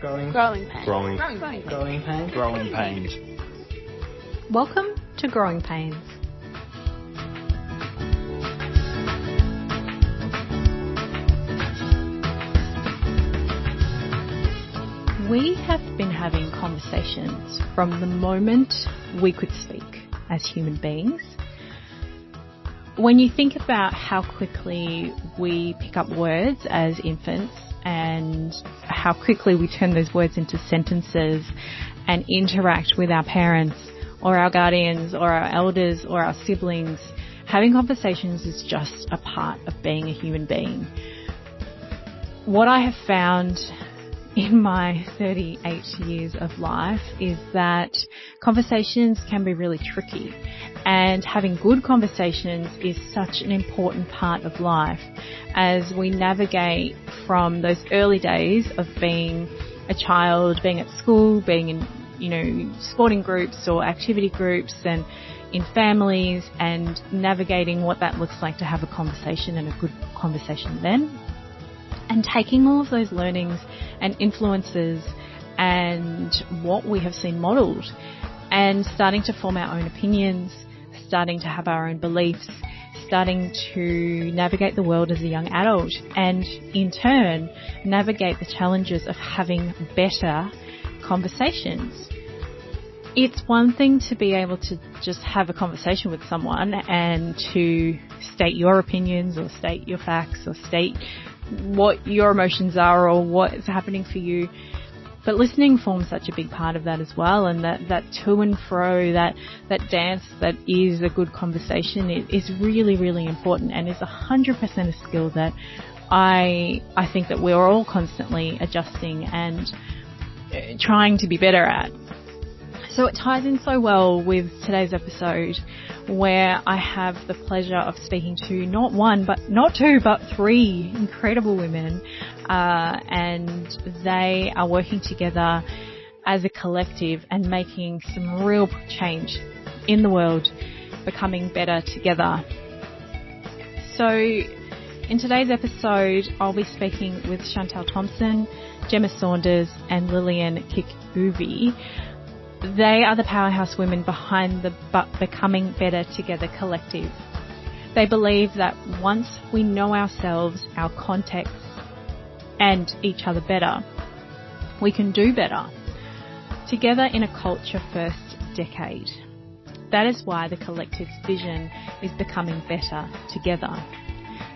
Growing pains. Growing pains. Welcome to Growing Pains. We have been having conversations from the moment we could speak as human beings. When you think about how quickly we pick up words as infants and how quickly we turn those words into sentences and interact with our parents or our guardians or our elders or our siblings, having conversations is just a part of being a human being. What I have found in my 38 years of life is that conversations can be really tricky, and having good conversations is such an important part of life as we navigate from those early days of being a child, being at school, being in, sporting groups or activity groups and in families, and navigating what that looks like to have a conversation and a good conversation then. And taking all of those learnings and influences and what we have seen modelled and starting to form our own opinions, starting to have our own beliefs, starting to navigate the world as a young adult, and in turn navigate the challenges of having better conversations. It's one thing to be able to just have a conversation with someone and to state your opinions or state your facts or state what your emotions are or what is happening for you. But listening forms such a big part of that as well, and that to and fro, that dance that is a good conversation is really, really important, and is 100% a skill that I think that we're all constantly adjusting and trying to be better at. So it ties in so well with today's episode, where I have the pleasure of speaking to not one, but not two, but three incredible women, and they are working together as a collective and making some real change in the world, becoming better together. So in today's episode, I'll be speaking with Chantel Thompson, Gemma Saunders, and Lillian Kikuvi. They are the powerhouse women behind the Becoming Better Together collective. They believe that once we know ourselves, our contexts, and each other better, we can do better together in a culture first decade. That is why the collective's vision is becoming better together.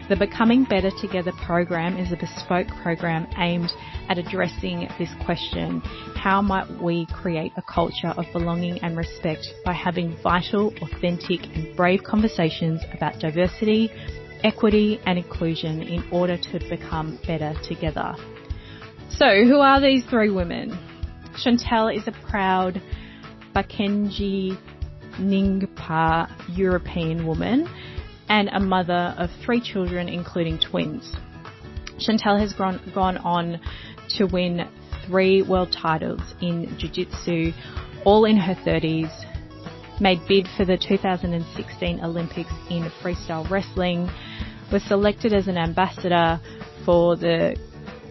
The Becoming Better Together program is a bespoke program aimed at addressing this question: how might we create a culture of belonging and respect by having vital, authentic and brave conversations about diversity, equity and inclusion in order to become better together. So who are these three women? Chantel is a proud Bakenji Ningpa European woman and a mother of three children, including twins. Chantel has gone on to win 3 world titles in Jiu-Jitsu, all in her 30s, made bid for the 2016 Olympics in freestyle wrestling, was selected as an ambassador for the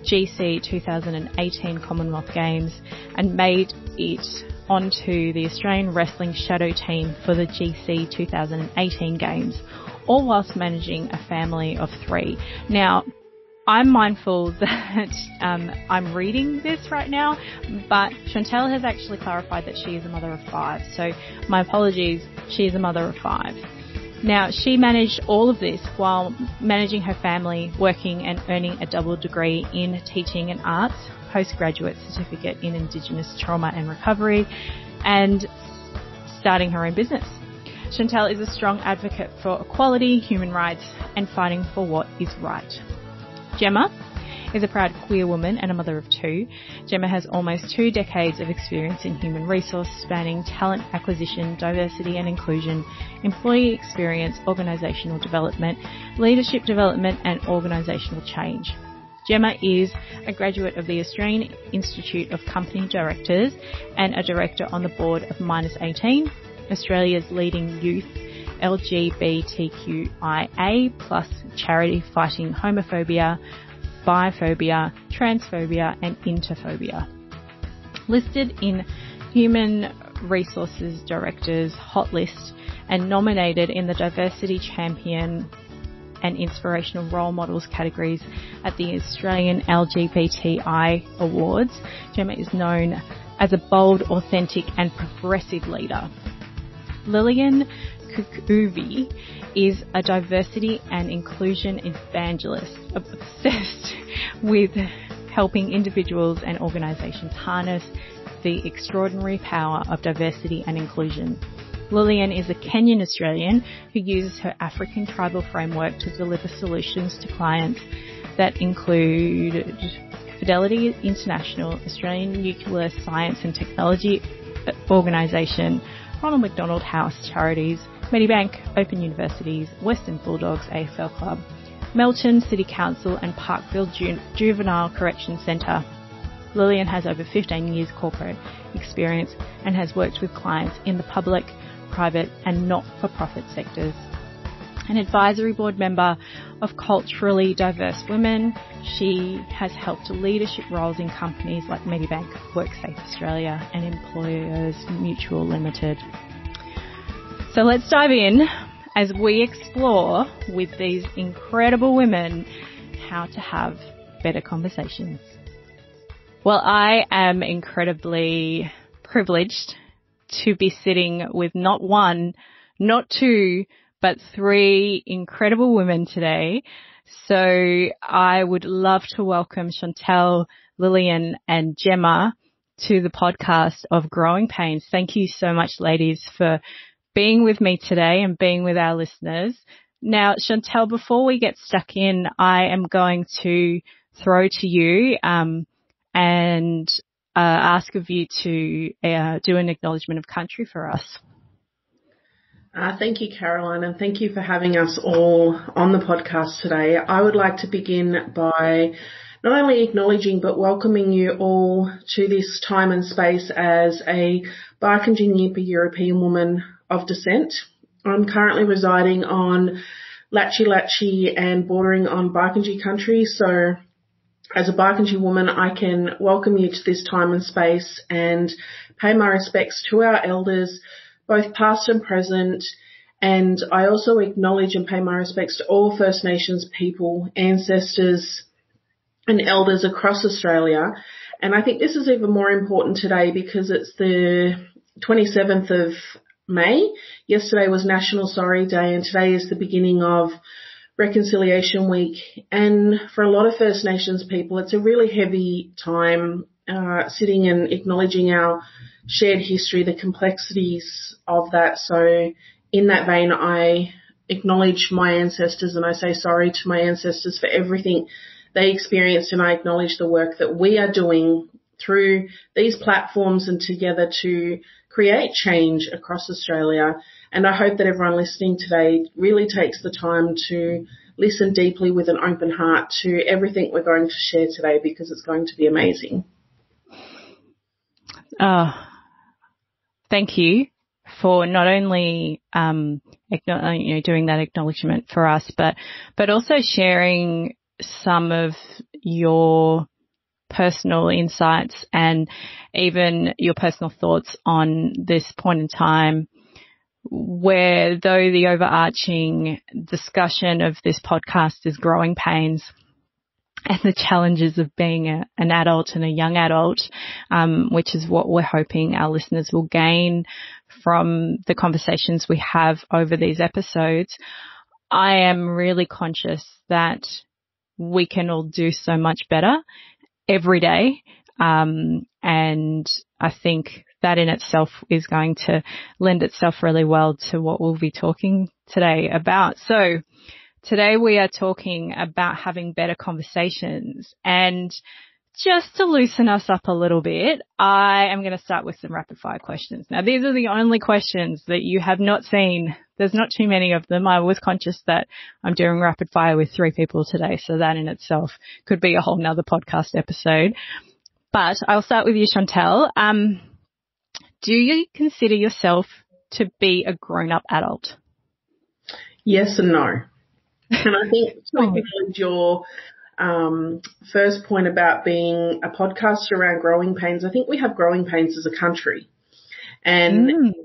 GC 2018 Commonwealth Games, and made it onto the Australian Wrestling Shadow Team for the GC 2018 Games, all whilst managing a family of 3. Now, I'm mindful that I'm reading this right now, but Chantel has actually clarified that she is a mother of 5. So my apologies, she is a mother of 5. Now, she managed all of this while managing her family, working and earning a double degree in teaching and arts, postgraduate certificate in Indigenous trauma and recovery, and starting her own business. Chantel is a strong advocate for equality, human rights, and fighting for what is right. Gemma is a proud queer woman and a mother of 2. Gemma has almost 2 decades of experience in human resource, spanning talent acquisition, diversity and inclusion, employee experience, organisational development, leadership development and organisational change. Gemma is a graduate of the Australian Institute of Company Directors and a director on the board of Minus 18, Australia's leading youth LGBTQIA plus charity fighting homophobia, biphobia, transphobia and interphobia. Listed in Human Resources Director's Hot List and nominated in the Diversity Champion and Inspirational Role Models categories at the Australian LGBTI Awards, Gemma is known as a bold, authentic and progressive leader. Lillian Kukuvi is a diversity and inclusion evangelist obsessed with helping individuals and organisations harness the extraordinary power of diversity and inclusion. Lillian is a Kenyan Australian who uses her African tribal framework to deliver solutions to clients that include Fidelity International, Australian Nuclear Science and Technology Organisation, Ronald McDonald House Charities, Medibank, Open Universities, Western Bulldogs AFL Club, Melton City Council and Parkville Juvenile Correction Centre. Lillian has over 15 years corporate experience and has worked with clients in the public, private and not-for-profit sectors. An advisory board member of Culturally Diverse Women, she has helped leadership roles in companies like Medibank, WorkSafe Australia and Employers Mutual Limited. So let's dive in as we explore with these incredible women how to have better conversations. Well, I am incredibly privileged to be sitting with not one, not two, but three incredible women today. So I would love to welcome Chantel, Lillian and Gemma to the podcast of Growing Pains. Thank you so much, ladies, for being with me today and being with our listeners. Now, Chantel, before we get stuck in, I am going to throw to you and ask of you to do an acknowledgement of country for us. Thank you, Caroline, and thank you for having us all on the podcast today. I would like to begin by not only acknowledging but welcoming you all to this time and space as a Barkindji Nyimpa European woman of descent. I'm currently residing on Latchi Latchi and bordering on Barkindji country, so as a Barkindji woman, I can welcome you to this time and space and pay my respects to our elders, both past and present, and I also acknowledge and pay my respects to all First Nations people, ancestors and elders across Australia. And I think this is even more important today because it's the 27th of May. Yesterday was National Sorry Day and today is the beginning of Reconciliation Week. And for a lot of First Nations people, it's a really heavy time sitting and acknowledging our shared history, the complexities of that. So in that vein, I acknowledge my ancestors and I say sorry to my ancestors for everything they experienced, and I acknowledge the work that we are doing through these platforms and together to create change across Australia. And I hope that everyone listening today really takes the time to listen deeply with an open heart to everything we're going to share today, because it's going to be amazing. Thank you for not only doing that acknowledgement for us, but also sharing some of your personal insights and even your personal thoughts on this point in time, where though the overarching discussion of this podcast is growing pains and the challenges of being an adult and a young adult, which is what we're hoping our listeners will gain from the conversations we have over these episodes, I am really conscious that we can all do so much better every day. And I think that in itself is going to lend itself really well to what we'll be talking today about. So today we are talking about having better conversations, and just to loosen us up a little bit, I am going to start with some rapid fire questions. Now, these are the only questions that you have not seen. There's not too many of them. I was conscious that I'm doing rapid fire with three people today, so that in itself could be a whole nother podcast episode. But I'll start with you, Chantel. Do you consider yourself to be a grown-up adult? Yes and no. And I think to acknowledge your first point about being a podcaster around growing pains. I think we have growing pains as a country. And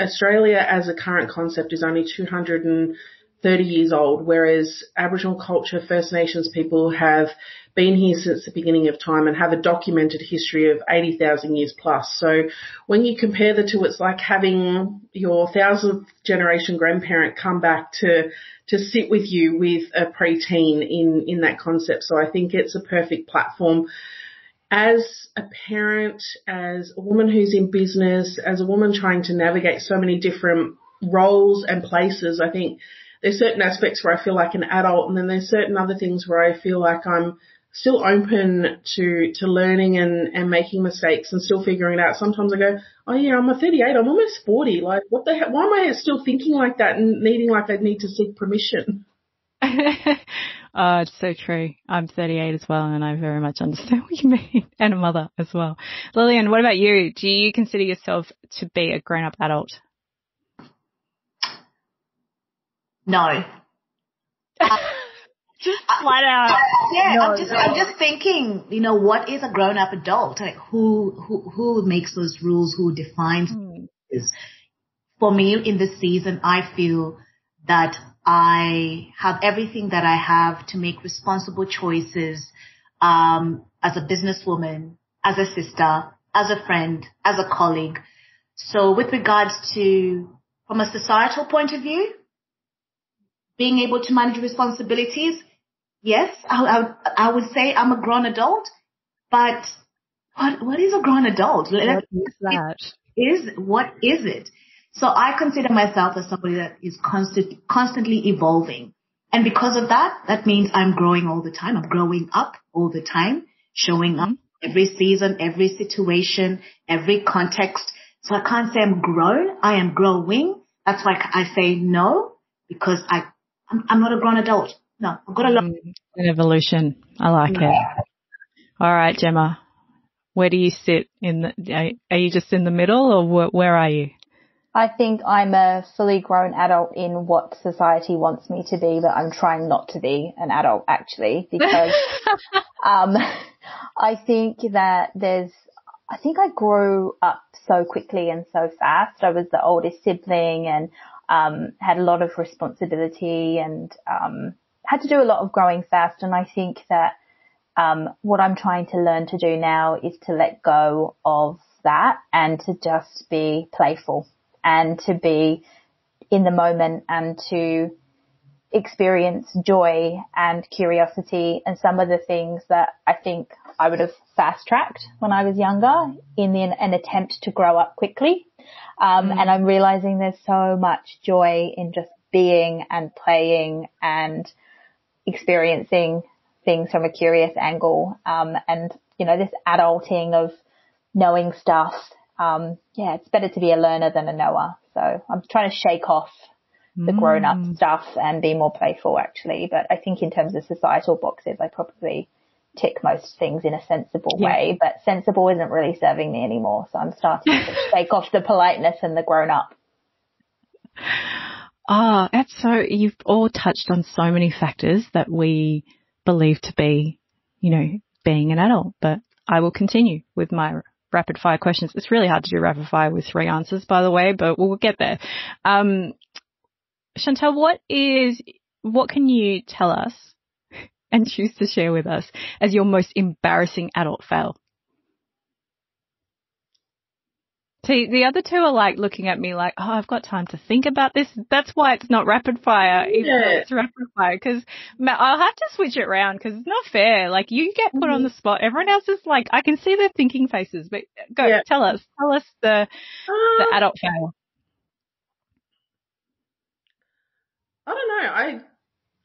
Australia as a current concept is only 230 years old, whereas Aboriginal culture, First Nations people have been here since the beginning of time and have a documented history of 80,000 years plus. So when you compare the two, it's like having your 1000th generation grandparent come back to sit with you with a preteen in that concept. So I think it's a perfect platform. As a parent, as a woman who's in business, as a woman trying to navigate so many different roles and places, I think there's certain aspects where I feel like an adult, and then there's certain other things where I feel like I'm still open to learning and making mistakes and still figuring it out. Sometimes I go, oh yeah, I'm a 38, I'm almost 40. Like, what the heck? Why am I still thinking like that and needing like I need to seek permission? Oh, it's so true. I'm 38 as well, and I very much understand what you mean, and a mother as well. Lillian, what about you? Do you consider yourself to be a grown-up adult? No. Just flat out. Yeah, no, I'm just thinking, what is a grown-up adult? Like, who makes those rules? Who defines this? For me, in this season, I feel that I have everything that I have to make responsible choices as a businesswoman, as a sister, as a friend, as a colleague. So with regards to, from a societal point of view, being able to manage responsibilities, yes, I would say I'm a grown adult, but what is a grown adult? What is that? What is it? So I consider myself as somebody that is constantly evolving. And because of that, that means I'm growing all the time. I'm growing up all the time, showing up every season, every situation, every context. So I can't say I'm grown. I am growing. That's why I say no, because I'm not a grown adult. No, I've got a lot. An evolution. I like it. All right, Gemma, where do you sit are you just in the middle, or where are you? I think I'm a fully grown adult in what society wants me to be, but I'm trying not to be an adult actually, because I think that I think I grew up so quickly and so fast. I was the oldest sibling and had a lot of responsibility and had to do a lot of growing fast. And I think that what I'm trying to learn to do now is to let go of that and to just be playful and to be in the moment and to experience joy and curiosity and some of the things that I think I would have fast-tracked when I was younger in an attempt to grow up quickly. And I'm realizing there's so much joy in just being and playing and experiencing things from a curious angle. And, this adulting of knowing stuff. It's better to be a learner than a knower. So I'm trying to shake off the grown-up stuff and be more playful, actually. But I think in terms of societal boxes, I probably tick most things in a sensible way. But sensible isn't really serving me anymore. So I'm starting to shake off the politeness and the grown-up. Oh, you've all touched on so many factors that we believe to be, being an adult. But I will continue with my rapid fire questions. It's really hard to do rapid fire with 3 answers, by the way, but we'll get there. Chantel, what can you tell us and choose to share with us as your most embarrassing adult fail? See, the other two are like looking at me like, oh, I've got time to think about this. That's why it's not rapid fire. It's rapid fire, because I'll have to switch it around because it's not fair. Like, you get put on the spot. Everyone else is like, I can see their thinking faces, but go, tell us the adult fail. I don't know.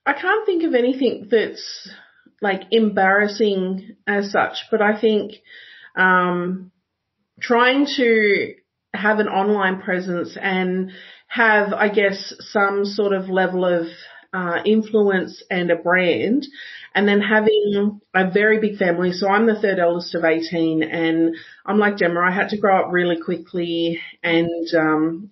I can't think of anything that's like embarrassing as such, but I think, trying to have an online presence and have, I guess, some sort of level of influence and a brand, and then having a very big family. So I'm the third eldest of 18, and I'm like Gemma. I had to grow up really quickly, and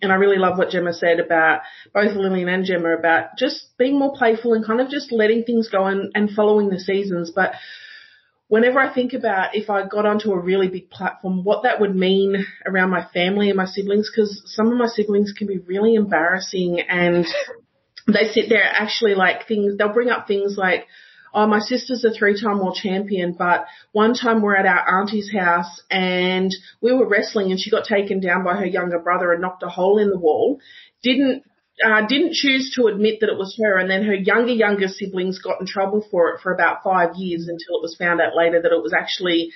I really love what Gemma said about both Lillian and Gemma about just being more playful and kind of just letting things go and following the seasons. But whenever I think about if I got onto a really big platform, what that would mean around my family and my siblings, because some of my siblings can be really embarrassing, and they sit there actually like they'll bring up things like, oh, my sister's a 3-time world champion, but one time we're at our auntie's house and we were wrestling and she got taken down by her younger brother and knocked a hole in the wall. Didn't choose to admit that it was her, and then her younger siblings got in trouble for it for about 5 years until it was found out later that it was actually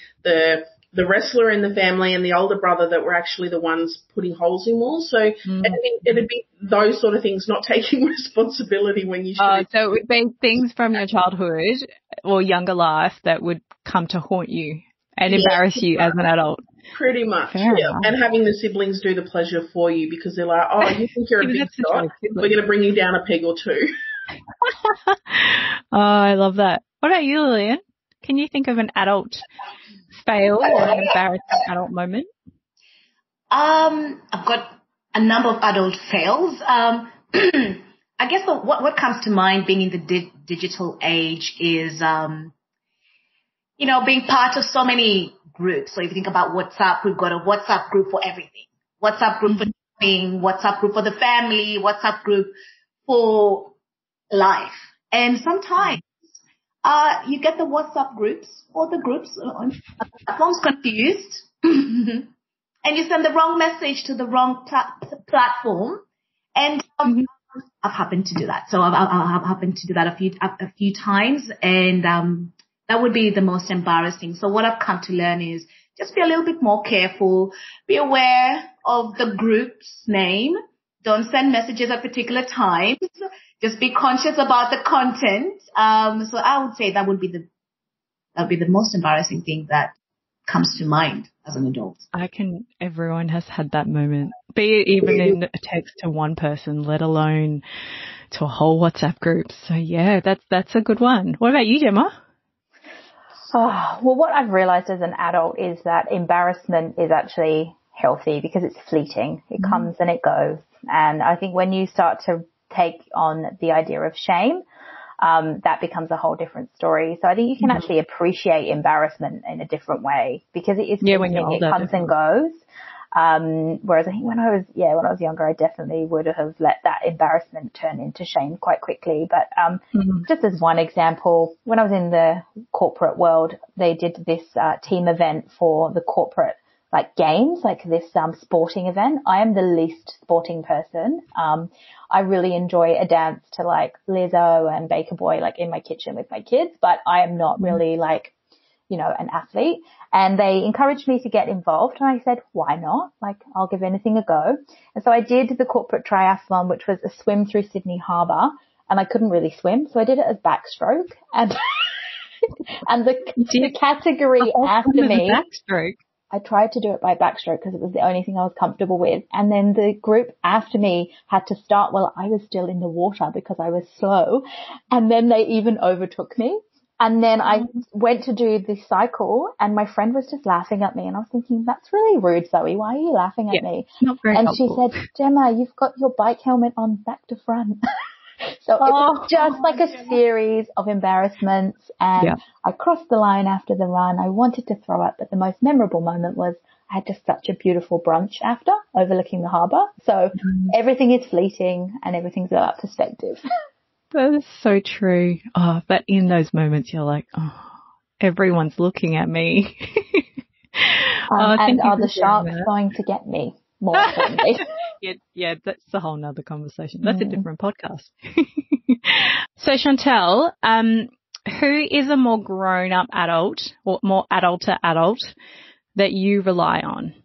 the wrestler in the family and the older brother that were actually the ones putting holes in walls. So it'd be those sort of things, not taking responsibility when you should. So it would be things from your childhood or younger life that would come to haunt you and embarrass you as an adult. Pretty much, yeah. And having the siblings do the pleasure for you because they're like, oh, you think you're a big shot? We're going to bring you down a peg or two. Oh, I love that. What about you, Lillian? Can you think of an adult fail or an embarrassing adult moment? I've got a number of adult fails. I guess what comes to mind being in the digital age is, being part of so many groups. So if you think about WhatsApp, we've got a WhatsApp group for everything. WhatsApp group for shopping, WhatsApp group for the family, WhatsApp group for life. And sometimes you get the WhatsApp groups or the groups on platforms confused and you send the wrong message to the wrong platform. And I've happened to do that. So I've happened to do that a few times, and that would be the most embarrassing. So what I've come to learn is just be a little bit more careful. Be aware of the group's name. Don't send messages at particular times. Just be conscious about the content. So I would say that would be the most embarrassing thing that comes to mind as an adult. Everyone has had that moment, be it even in a text to one person, let alone to a whole WhatsApp group. So yeah, that's a good one. What about you, Gemma? Oh, well, what I've realized as an adult is that embarrassment is actually healthy because it's fleeting. It comes and it goes. And I think when you start to take on the idea of shame, that becomes a whole different story. So I think you can actually appreciate embarrassment in a different way because it is fleeting. When you're older, it comes and goes. Whereas I think when I was younger, I definitely would have let that embarrassment turn into shame quite quickly. But, just as one example, when I was in the corporate world, they did this, team event for the corporate, games, this, sporting event. I am the least sporting person. I really enjoy a dance to Lizzo and Baker Boy, in my kitchen with my kids, but I am not really an athlete, and they encouraged me to get involved. And I said, why not? I'll give anything a go. And so I did the corporate triathlon, which was a swim through Sydney Harbour, and I couldn't really swim. So I did it as backstroke, and, and the category after me, backstroke. I tried to do it by backstroke because it was the only thing I was comfortable with. And then the group after me had to start while I was still in the water because I was slow. And then they even overtook me. And then I went to do the cycle and my friend was just laughing at me and I was thinking, that's really rude, Zoe. Why are you laughing at me? Not very helpful. She said, Gemma, you've got your bike helmet on back to front. So it was just a series of embarrassments and I crossed the line after the run. I wanted to throw up, but the most memorable moment was I had just such a beautiful brunch after overlooking the harbour. So everything is fleeting and everything's about perspective. That is so true. Oh, but in those moments, you're like, everyone's looking at me. And are the sharks going to get me? More importantly. Yeah, that's a whole nother conversation. That's a different podcast. So Chantel, who is a more grown-up adult or more adult that you rely on?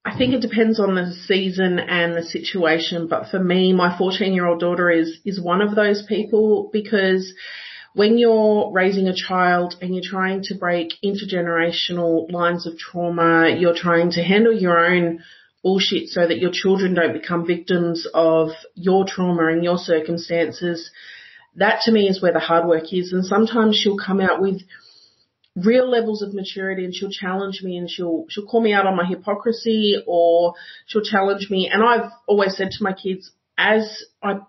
I think it depends on the season and the situation, but for me, my 14-year-old daughter is one of those people because when you're raising a child and you're trying to break intergenerational lines of trauma, you're trying to handle your own bullshit so that your children don't become victims of your trauma and your circumstances. That to me is where the hard work is. And sometimes she'll come out with real levels of maturity and she'll challenge me and she'll call me out on my hypocrisy, or she'll challenge me. And I've always said to my kids,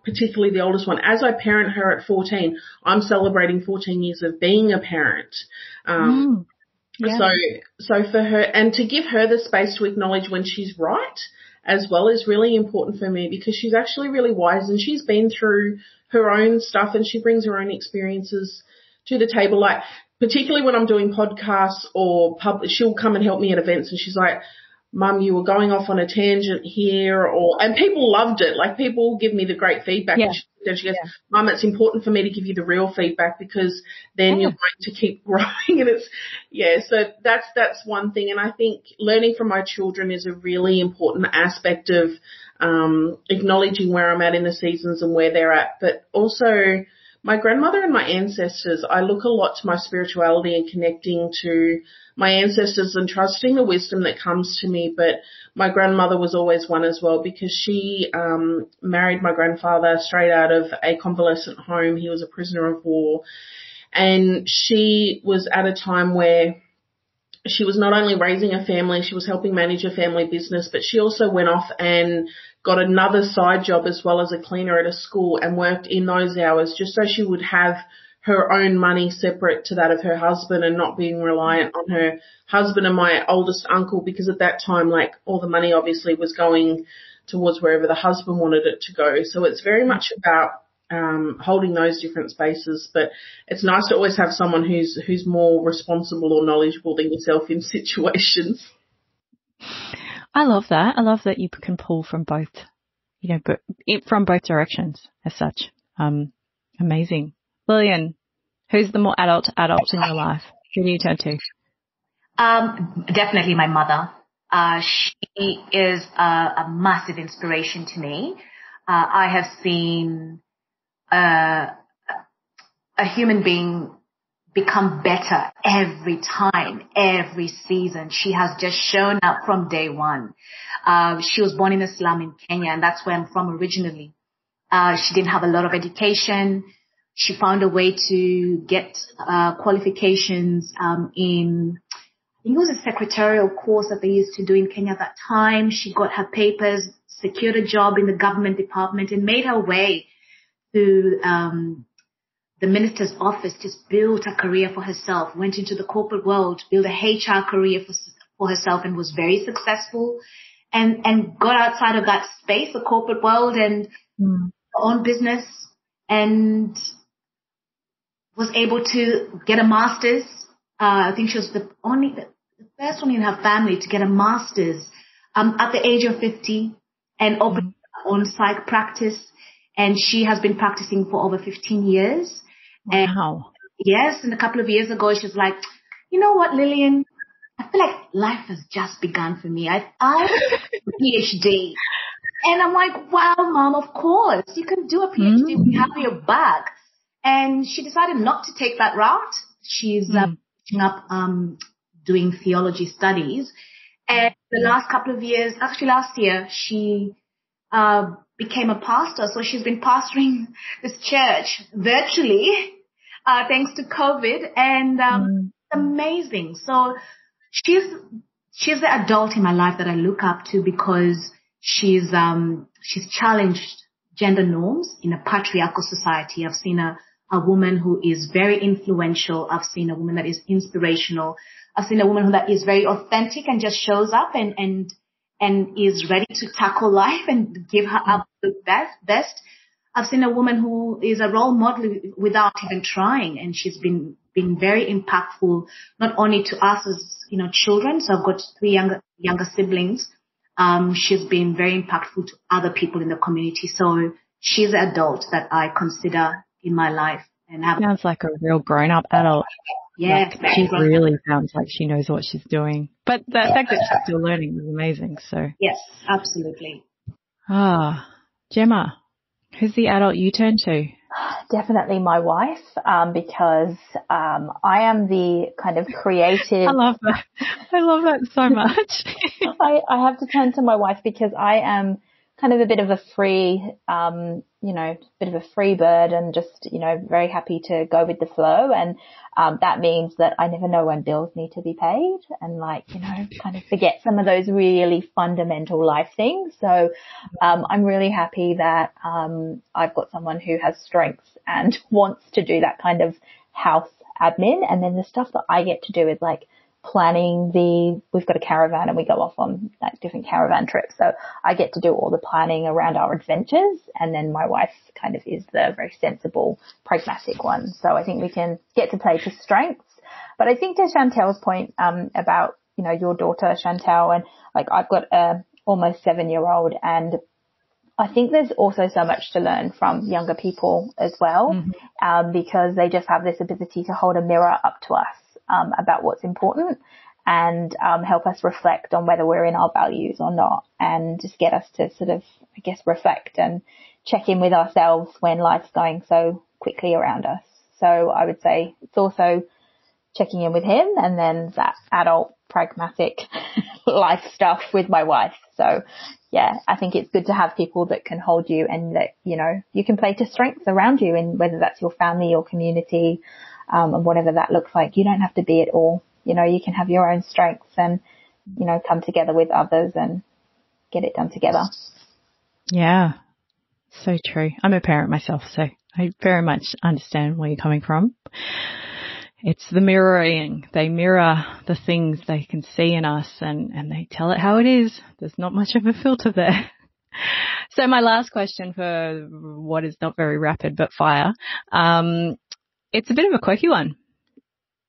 particularly the oldest one, as I parent her at 14, I'm celebrating 14 years of being a parent. Yeah. So for her, and to give her the space to acknowledge when she's right as well is really important for me, because she's actually really wise and she's been through her own stuff and she brings her own experiences to the table. Like, particularly when I'm doing podcasts or she'll come and help me at events and she's like, Mum, you were going off on a tangent here, and people loved it. Like, people give me the great feedback. Yeah. And she goes, Mum, it's important for me to give you the real feedback, because then you're going to keep growing. And so that's one thing. And I think learning from my children is a really important aspect of acknowledging where I'm at in the seasons and where they're at. But also my grandmother and my ancestors, I look a lot to my spirituality and connecting to my ancestors and trusting the wisdom that comes to me. But my grandmother was always one as well, because she married my grandfather straight out of a convalescent home. He was a prisoner of war. And she was at a time where she was not only raising a family, she was helping manage a family business, but she also went off and got another side job as well as a cleaner at a school and worked in those hours just so she would have her own money separate to that of her husband and not being reliant on her husband and my oldest uncle, because at that time, like, all the money obviously was going towards wherever the husband wanted it to go. So it's very much about holding those different spaces, but it's nice to always have someone who's more responsible or knowledgeable than yourself in situations. I love that. I love that you can pull from both, but from both directions as such. Amazing. Lillian, who's the more adult in your life? Who do you turn to? Definitely my mother. She is a massive inspiration to me. I have seen a human being become better every time, every season. She has just shown up from day one. She was born in a slum in Kenya, and that's where I'm from originally. She didn't have a lot of education. She found a way to get qualifications in, I think it was a secretarial course that they used to do in Kenya at that time. She got her papers, secured a job in the government department, and made her way through the minister's office, just built a career for herself, went into the corporate world, built a HR career for herself, and was very successful, and got outside of that space, the corporate world, and her own business, and was able to get a master's. I think she was the first one in her family to get a master's at the age of 50, and opened her own psych practice. And she has been practicing for over 15 years. Wow. And yes, and a couple of years ago, she's like, you know what, Lillian? I feel like life has just begun for me. I have a PhD. And I'm like, wow, Mom, of course. You can do a PhD when you have your back. And she decided not to take that route. She's finishing up doing theology studies. And the last couple of years, actually last year, she became a pastor. So she's been pastoring this church virtually, thanks to COVID, and amazing. So she's the adult in my life that I look up to, because she's challenged gender norms in a patriarchal society. I've seen a woman who is very influential. I've seen a woman that is inspirational. I've seen a woman that is very authentic and just shows up and is ready to tackle life and give her absolute best. I've seen a woman who is a role model without even trying, and she's been very impactful, not only to us as, children. So I've got 3 younger siblings. She's been very impactful to other people in the community. So she's an adult that I consider in my life. And sounds like a real grown-up adult. Yeah, like, she really sounds like she knows what she's doing. But the fact that she's still learning is amazing. So yes, absolutely. Gemma, who's the adult you turn to? Definitely my wife, because I am the kind of creative. I love that. I love that so much. I have to turn to my wife because I am kind of a bit of a free, bit of a free bird and just, very happy to go with the flow. And that means that I never know when bills need to be paid and kind of forget some of those really fundamental life things. So I'm really happy that I've got someone who has strengths and wants to do that kind of house admin. And then the stuff that I get to do is planning we've got a caravan and we go off on different caravan trips. So I get to do all the planning around our adventures, and then my wife kind of is the very sensible, pragmatic one. So I think we can get to play to strengths. But I think to Chantel's point, about, your daughter Chantel, and I've got a almost 7-year-old, and I think there's also so much to learn from younger people as well, because they just have this ability to hold a mirror up to us about what's important and help us reflect on whether we're in our values or not, and just get us to sort of, reflect and check in with ourselves when life's going so quickly around us. So I would say it's also checking in with him, and then that adult pragmatic life stuff with my wife. So yeah, I think it's good to have people that can hold you and that, you can play to strengths around you, and whether that's your family or community, and whatever that looks like. You don't have to be it all. You can have your own strengths and, come together with others and get it done together. Yeah, so true. I'm a parent myself, so I very much understand where you're coming from. It's the mirroring. They mirror the things they can see in us, and they tell it how it is. There's not much of a filter there. So my last question for what is not very rapid but fire, it's a bit of a quirky one.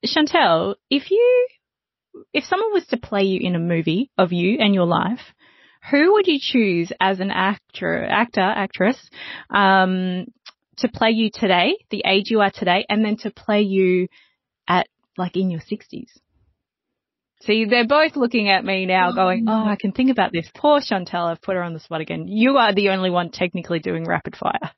Chantel, if someone was to play you in a movie of you and your life, who would you choose as an actress, to play you today, the age you are today, and then to play you at in your 60s? See, they're both looking at me now going, I can think about this. Poor Chantel, I've put her on the spot again. You are the only one technically doing rapid fire.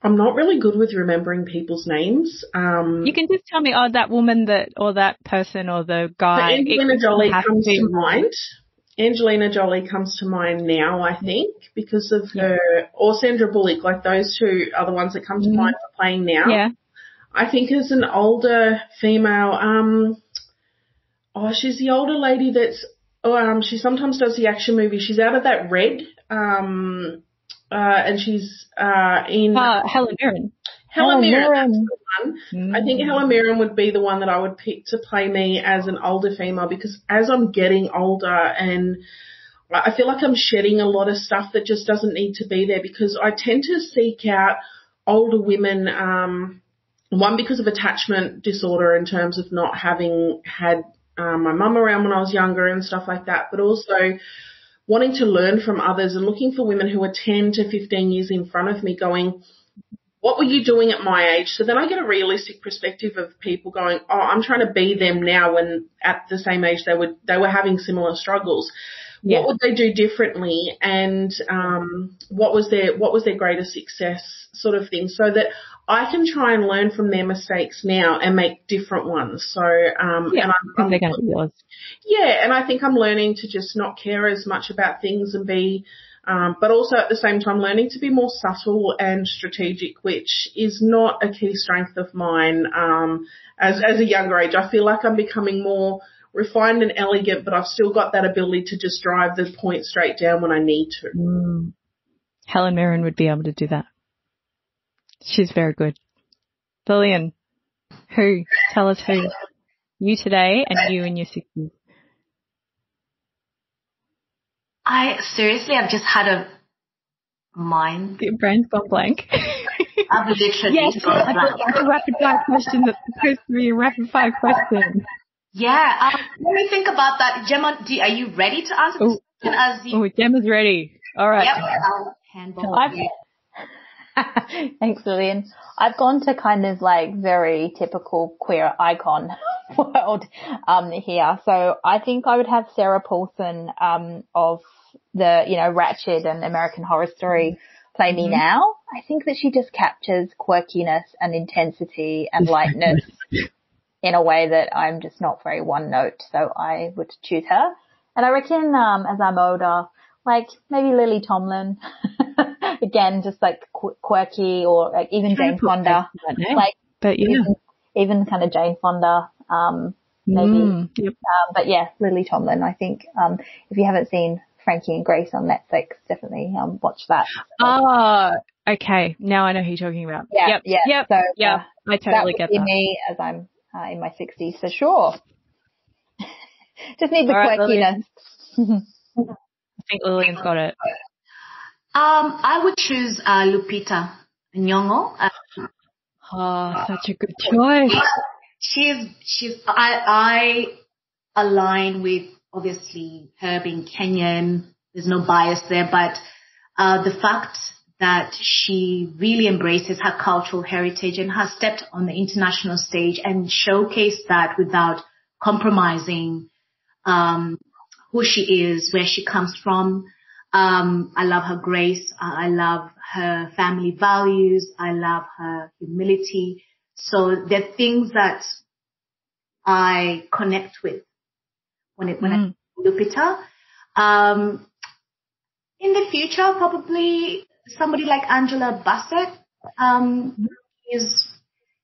I'm not really good with remembering people's names. You can just tell me, that woman or that person or the guy. Angelina Jolie comes to mind. Angelina Jolie comes to mind now, I think, because of her, or Sandra Bullock, those two are the ones that come to mind for playing now. Yeah. I think as an older female, she's the older lady that's, she sometimes does the action movie. She's out of that Red, and she's in Helen Mirren. Helen Mirren, that's the one. I think Helen Mirren would be the one that I would pick to play me as an older female, because as I'm getting older, and I feel like I'm shedding a lot of stuff that just doesn't need to be there, because I tend to seek out older women, one, because of attachment disorder in terms of not having had my mum around when I was younger and stuff like that, but also wanting to learn from others and looking for women who are 10 to 15 years in front of me going, what were you doing at my age? So then I get a realistic perspective of people going, I'm trying to be them now, when at the same age they were having similar struggles. Yeah. What would they do differently? And what was their greatest success, sort of thing, so that I can try and learn from their mistakes now and make different ones. So, and they're going to be yours. Yeah, and I think I'm learning to just not care as much about things and be, but also at the same time learning to be more subtle and strategic, which is not a key strength of mine. As a younger age, I feel like I'm becoming more refined and elegant, but I've still got that ability to just drive the point straight down when I need to. Helen Mirren would be able to do that. She's very good. Lillian, tell us who. You today and you in your 60s. I've just had a mind. Your brain's gone blank. I've literally I got a rapid fire question that's supposed to be a rapid fire question. Yeah, let me think about that. Gemma, are you ready to answer this question? Gemma's ready. All right. Yep, I'll handball you. Thanks, Lillian. I've gone to kind of very typical queer icon world here. So I think I would have Sarah Paulson of the, Ratched and American Horror Story Play Me Now. I think that she just captures quirkiness and intensity and lightness in a way that I'm just not very one note. So I would choose her. And I reckon, as I'm older, like maybe Lily Tomlin, again, just like quirky, or like even Jane Fonda, like, but yeah, even kind of Jane Fonda, maybe. Yep. But yeah, Lily Tomlin, I think, if you haven't seen Frankie and Grace on Netflix, definitely, watch that. Oh, okay. Now I know who you're talking about. Yeah. Yep. So, I totally get that. Me as I'm, in my 60s for sure. Just need the quirkiness. I think Lillian's got it. I would choose Lupita Nyong'o. Such a good choice. I align with, obviously, her being Kenyan. There's no bias there, but the fact that she really embraces her cultural heritage and has stepped on the international stage and showcased that without compromising who she is, where she comes from. I love her grace. I love her family values. I love her humility. So there are things that I connect with when I Lupita. In the future, probably somebody like Angela Bassett.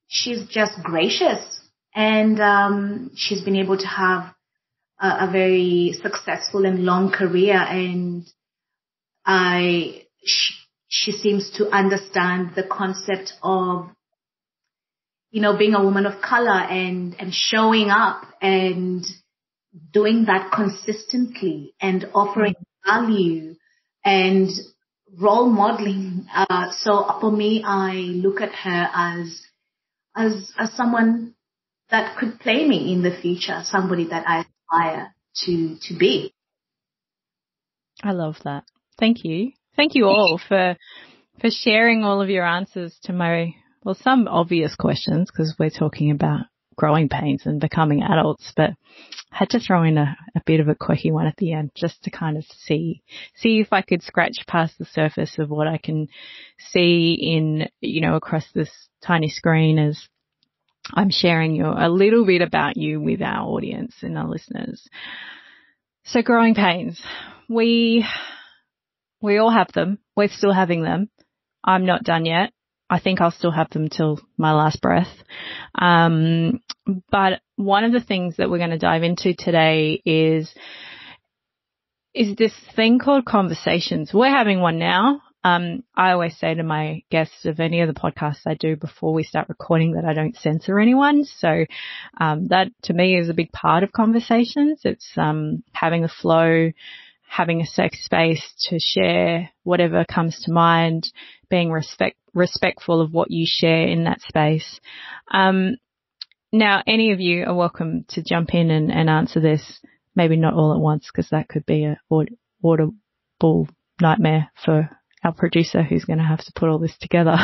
She's just gracious, and she's been able to have a very successful and long career, and she seems to understand the concept of, being a woman of color and showing up and doing that consistently and offering value and role modeling. So for me, I look at her as someone that could play me in the future, somebody that I aspire to be. I love that. Thank you. Thank you all for sharing all of your answers to some obvious questions, because we're talking about growing pains and becoming adults, but I had to throw in a bit of a quirky one at the end just to kind of see if I could scratch past the surface of what I can see in, across this tiny screen as I'm sharing a little bit about you with our audience and our listeners. So growing pains, we all have them. We're still having them. I'm not done yet. I think I'll still have them till my last breath. But one of the things that we're going to dive into today is this thing called conversations. We're having one now. I always say to my guests of any of the podcasts I do before we start recording that I don't censor anyone. So that to me is a big part of conversations. It's having the flow, having a safe space to share whatever comes to mind, being respectful of what you share in that space. Now, any of you are welcome to jump in and answer this, maybe not all at once, because that could be an audible nightmare for our producer who's going to have to put all this together.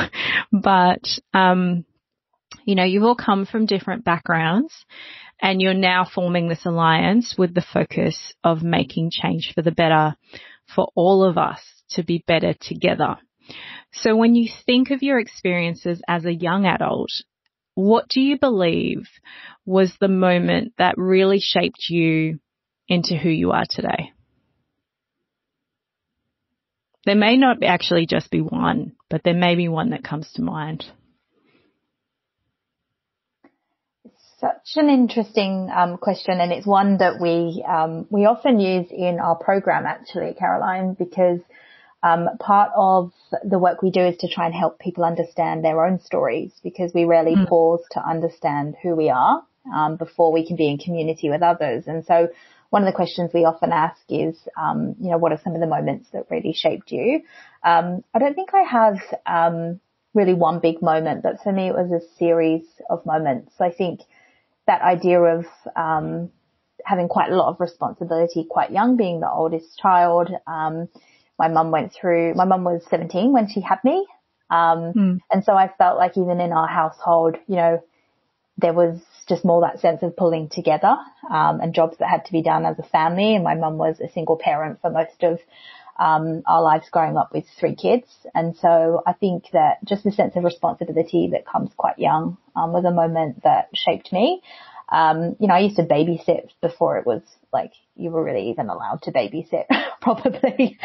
But, you've all come from different backgrounds and you're now forming this alliance with the focus of making change for the better for all of us to be better together. So when you think of your experiences as a young adult, what do you believe was the moment that really shaped you into who you are today? There may not actually just be one, but there may be one that comes to mind. Such an interesting question, and it's one that we often use in our program, actually, Caroline, because part of the work we do is to try and help people understand their own stories, because we rarely pause to understand who we are before we can be in community with others. And so one of the questions we often ask is, what are some of the moments that really shaped you? I don't think I have really one big moment, but for me it was a series of moments. So I think that idea of having quite a lot of responsibility quite young, being the oldest child. My mum was 17 when she had me. And so I felt like even in our household, there was just more that sense of pulling together, and jobs that had to be done as a family. And my mum was a single parent for most of our lives growing up with 3 kids. And so I think that just the sense of responsibility that comes quite young was a moment that shaped me. I used to babysit before it was like you were really even allowed to babysit probably,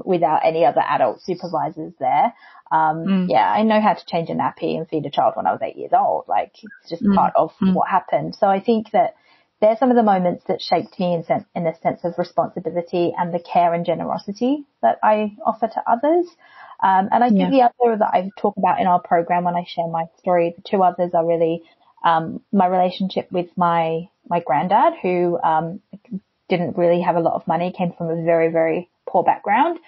without any other adult supervisors there. Yeah, I know how to change a nappy and feed a child when I was 8 years old. Like it's just part of what happened. So I think that they're some of the moments that shaped me in a sense of responsibility and the care and generosity that I offer to others. And I think the other that I talk about in our program when I share my story, the 2 others are really my relationship with my granddad, who didn't really have a lot of money, came from a very, very poor background,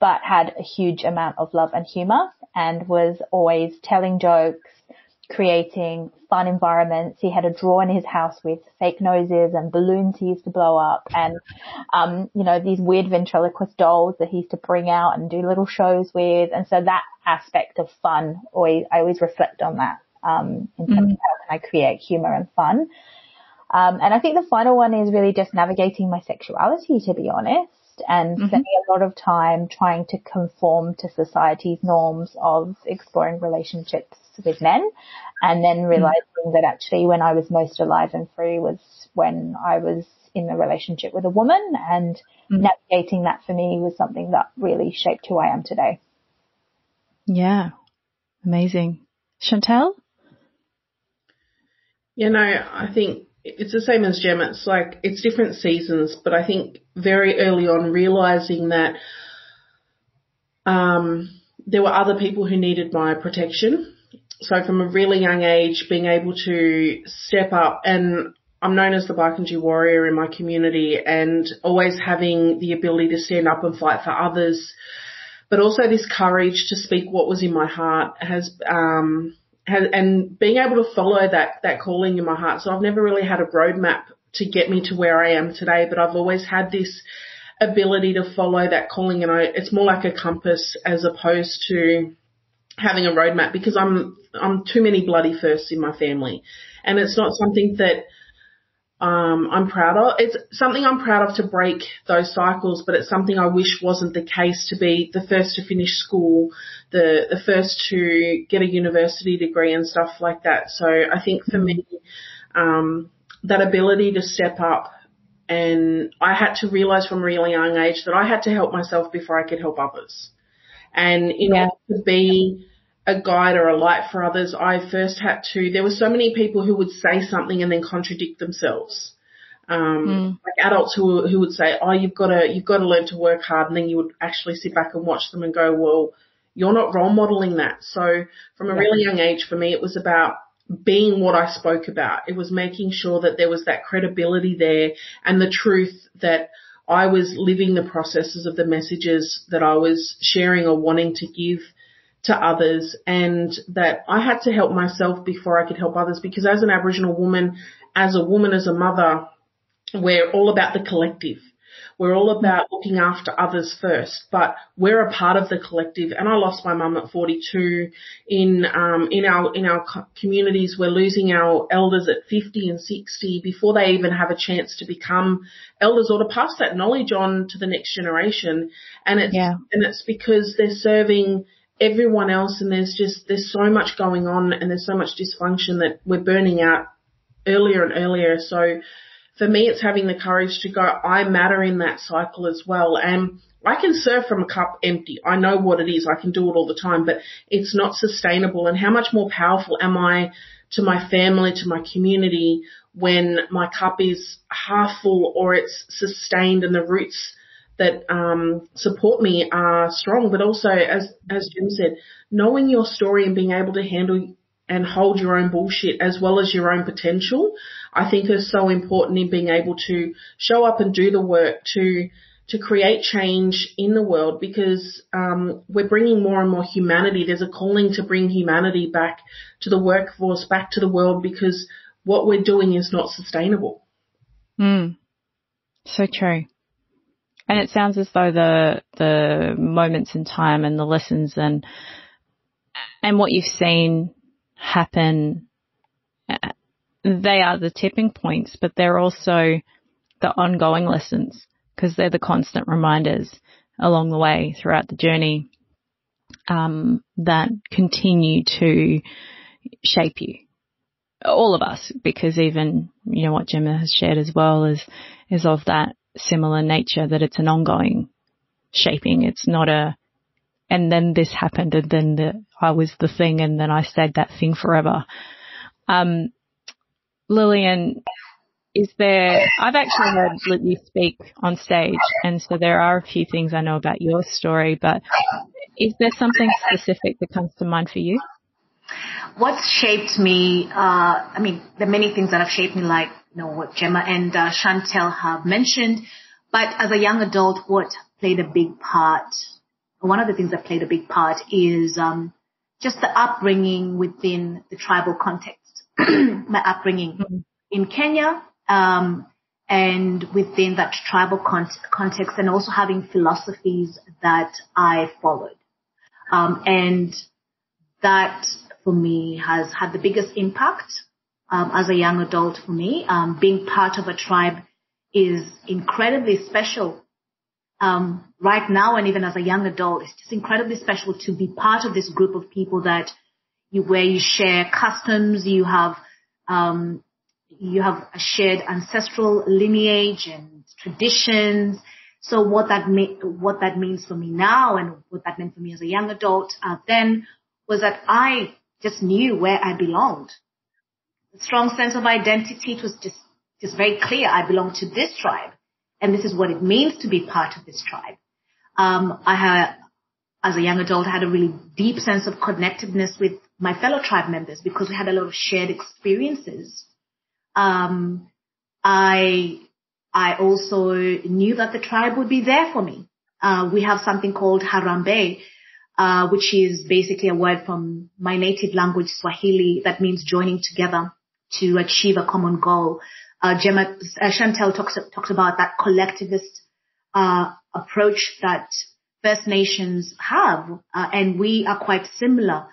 but had a huge amount of love and humor and was always telling jokes, creating fun environments. He had a drawer in his house with fake noses and balloons he used to blow up and, these weird ventriloquist dolls that he used to bring out and do little shows with. And so that aspect of fun, I always reflect on that, in terms of how can I create humor and fun. And I think the final one is really just navigating my sexuality, to be honest, and spending a lot of time trying to conform to society's norms of exploring relationships with men, and then realizing that actually when I was most alive and free was when I was in a relationship with a woman, and navigating that for me was something that really shaped who I am today. Yeah. Amazing. Chantel? I think it's the same as Gem. It's like it's different seasons, but I think very early on realizing that there were other people who needed my protection. So from a really young age, being able to step up, and I'm known as the Barkindji warrior in my community, and always having the ability to stand up and fight for others, but also this courage to speak what was in my heart and being able to follow that calling in my heart. So I've never really had a roadmap to get me to where I am today, but I've always had this ability to follow that calling, and it's more like a compass as opposed to having a roadmap, because I'm too many bloody firsts in my family, and it's not something that I'm proud of. It's something I'm proud of to break those cycles, but it's something I wish wasn't the case, to be the first to finish school, the first to get a university degree and stuff like that. So I think for me, that ability to step up, and I had to realize from a really young age that I had to help myself before I could help others. And in order to be a guide or a light for others, I first had to, there were so many people who would say something and then contradict themselves. Like adults who would say, oh, you've got to learn to work hard. And then you would actually sit back and watch them and go, well, you're not role modeling that. So from a really young age, for me, it was about being what I spoke about. It was making sure that there was that credibility there and the truth that I was living the processes of the messages that I was sharing or wanting to give to others, and that I had to help myself before I could help others, because as an Aboriginal woman, as a mother, we're all about the collective. We're all about looking after others first, but we're a part of the collective. And I lost my mum at 42. In our communities, we're losing our elders at 50 and 60 before they even have a chance to become elders or to pass that knowledge on to the next generation. And it's because they're serving everyone else, and there's so much going on, and there's so much dysfunction that we're burning out earlier and earlier. So for me, it's having the courage to go, I matter in that cycle as well. And I can serve from a cup empty. I know what it is. I can do it all the time, but it's not sustainable. And how much more powerful am I to my family, to my community, when my cup is half full or it's sustained and the roots that support me are strong. But also, as Jim said, knowing your story and being able to handle and hold your own bullshit as well as your own potential, I think is so important in being able to show up and do the work to create change in the world, because we're bringing more and more humanity. There's a calling to bring humanity back to the workforce, back to the world, because what we're doing is not sustainable. So true. And it sounds as though the moments in time and the lessons and what you've seen happen, they are the tipping points, but they're also the ongoing lessons because they're the constant reminders along the way throughout the journey that continue to shape you, all of us, because even, you know, what Gemma has shared as well is of that similar nature, that it's an ongoing shaping. It's not and then this happened, and then I was the thing, and then I stayed that thing forever. Lillian, I've actually heard you speak on stage, and so there are a few things I know about your story, but is there something specific that comes to mind for you? What's shaped me, there are many things that have shaped me, like, you know, what Gemma and Chantel have mentioned, but as a young adult, what played a big part, one of the things that played a big part is just the upbringing within the tribal context. My upbringing in Kenya, and within that tribal context, and also having philosophies that I followed. And that, for me, has had the biggest impact as a young adult for me. Being part of a tribe is incredibly special. Right now, and even as a young adult, it's just incredibly special to be part of this group of people where you share customs, you have a shared ancestral lineage and traditions. So what that means for me now, and what that meant for me as a young adult then, was that I just knew where I belonged. A strong sense of identity. It was just very clear. I belong to this tribe, and this is what it means to be part of this tribe. As a young adult, I had a really deep sense of connectedness with my fellow tribe members because we had a lot of shared experiences. I also knew that the tribe would be there for me. We have something called Harambee, which is basically a word from my native language, Swahili, that means joining together to achieve a common goal. Chantel talks about that collectivist approach that First Nations have, and we are quite similar.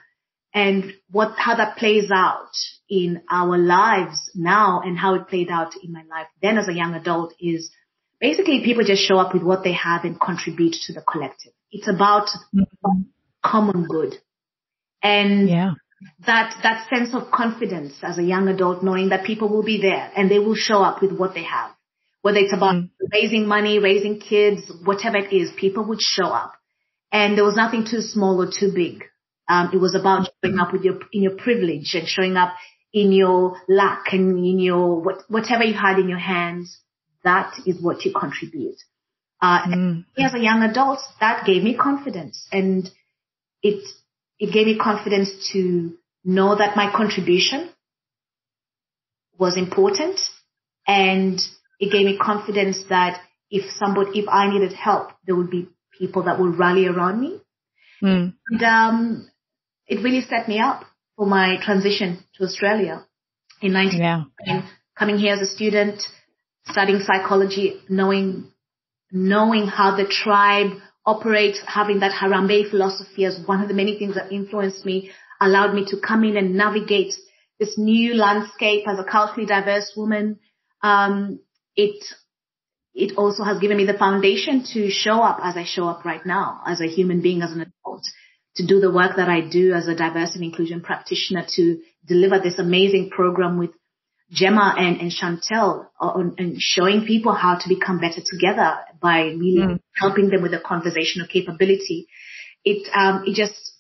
And how that plays out in our lives now, and how it played out in my life then as a young adult, is basically people just show up with what they have and contribute to the collective. It's about common good. And that sense of confidence as a young adult, knowing that people will be there and they will show up with what they have. Whether it's about raising money, raising kids, whatever it is, people would show up. And there was nothing too small or too big. It was about showing up in your privilege, and showing up in your lack, and in your whatever you had in your hands. That is what you contribute. And as a young adult, that gave me confidence, and it gave me confidence to know that my contribution was important, and it gave me confidence that if I needed help, there would be people that would rally around me. And it really set me up for my transition to Australia in 1999, coming here as a student, studying psychology, knowing how the tribe operates, having that Harambee philosophy as one of the many things that influenced me, allowed me to come in and navigate this new landscape as a culturally diverse woman. It also has given me the foundation to show up as I show up right now, as a human being, as an adult, to do the work that I do as a diversity and inclusion practitioner, to deliver this amazing program with Gemma and Chantel, and showing people how to become better together by really helping them with a conversational capability. That's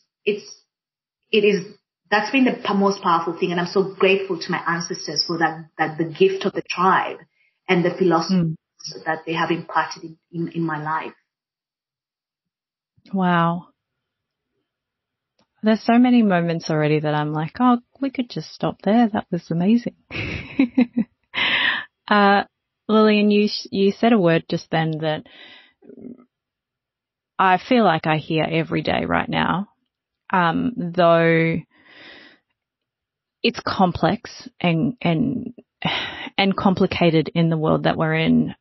been the most powerful thing. And I'm so grateful to my ancestors for that the gift of the tribe and the philosophy that they have imparted in my life. Wow. There's so many moments already that I'm like, oh, we could just stop there. That was amazing. Lillian, you said a word just then that I feel like I hear every day right now, though it's complex and complicated in the world that we're in.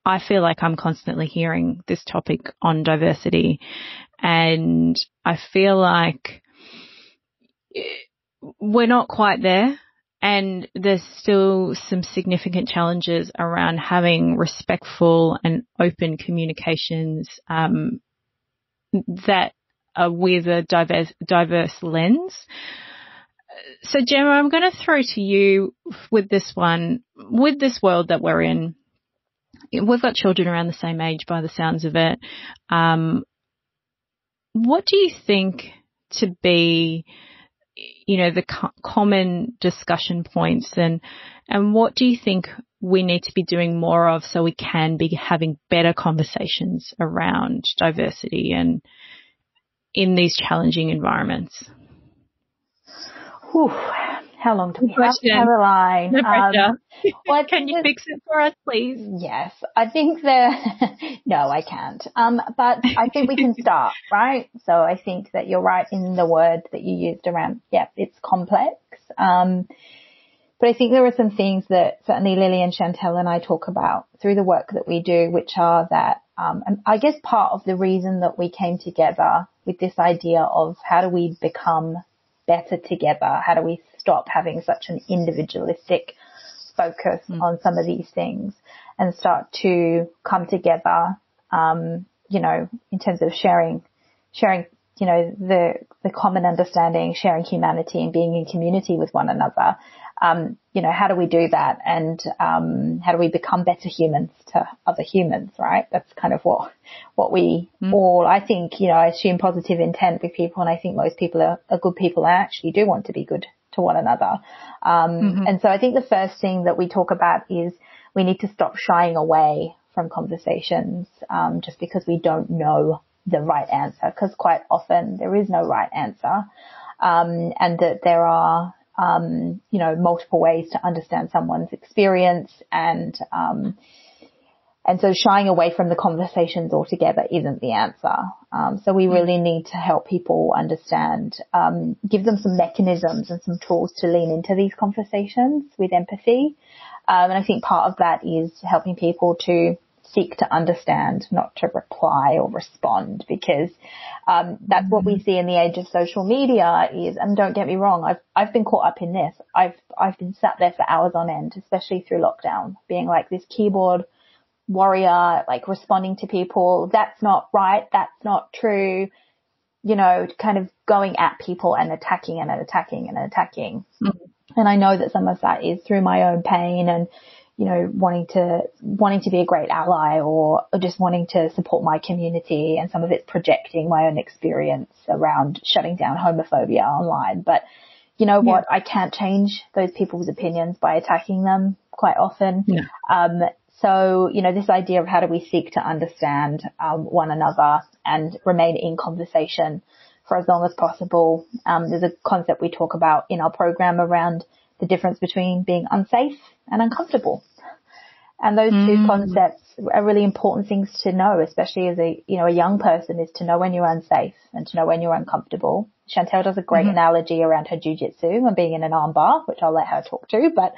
I feel like I'm constantly hearing this topic on diversity, and I feel like we're not quite there, And there's still some significant challenges around having respectful and open communications that are with a diverse lens. So, Gemma, I'm going to throw to you with this one. With this world that we're in, we've got children around the same age by the sounds of it. What do you think to be, the common discussion points, and what do you think we need to be doing more of so we can be having better conversations around diversity and in these challenging environments? Whew. How long do we have, Caroline? No pressure. Well, can you fix it for us, please? Yes, I think no, I can't. But I think we can start, right? So I think that you're right in the word that you used around, it's complex. But I think there are some things that certainly Lily and Chantel and I talk about through the work that we do, which are that, and I guess part of the reason that we came together with this idea of how do we become better together? How do we stop having such an individualistic focus on some of these things and start to come together, in terms of sharing, the common understanding, sharing humanity and being in community with one another. How do we do that? And, how do we become better humans to other humans, right? That's kind of what we all, I think, I assume positive intent with people. And I think most people are good people and actually do want to be good to one another. And so I think the first thing that we talk about is we need to stop shying away from conversations, just because we don't know the right answer, because quite often there is no right answer. And that there are, multiple ways to understand someone's experience, and so shying away from the conversations altogether isn't the answer. So we really need to help people understand, give them some mechanisms and some tools to lean into these conversations with empathy. And I think part of that is helping people to seek to understand, not to reply or respond, because that's what we see in the age of social media is, and don't get me wrong, I've been caught up in this. I've been sat there for hours on end, especially through lockdown, being like this keyboard warrior, like responding to people. That's not right. That's not true. Kind of going at people and attacking and attacking and attacking. And I know that some of that is through my own pain and, wanting to be a great ally or just wanting to support my community, and some of it's projecting my own experience around shutting down homophobia online. But you know what? I can't change those people's opinions by attacking them quite often. So, this idea of how do we seek to understand one another and remain in conversation for as long as possible. There's a concept we talk about in our program around the difference between being unsafe and uncomfortable. And those two concepts are really important things to know, especially as a young person, is to know when you're unsafe and to know when you're uncomfortable. Chantel does a great analogy around her jujitsu and being in an arm bar, which I'll let her talk to. But,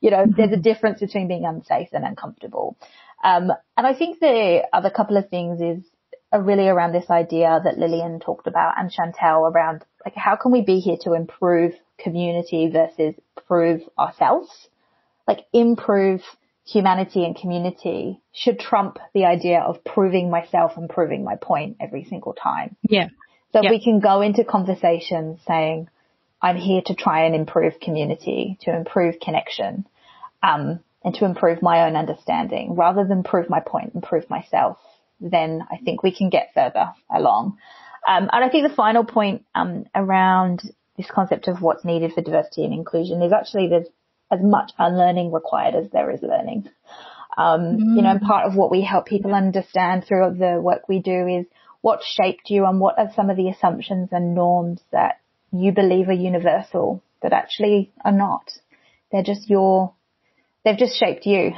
there's a difference between being unsafe and uncomfortable. And I think the other couple of things are really around this idea that Lillian talked about and Chantel around, like, how can we be here to improve community versus prove ourselves? Like, improve humanity and community should trump the idea of proving myself and proving my point every single time. So we can go into conversations saying, I'm here to try and improve community, to improve connection, and to improve my own understanding rather than prove my point and prove myself, then I think we can get further along. And I think the final point around this concept of what's needed for diversity and inclusion is actually there's as much unlearning required as there is learning. And part of what we help people understand through the work we do is what shaped you and what are some of the assumptions and norms that you believe are universal that actually are not. They've just shaped you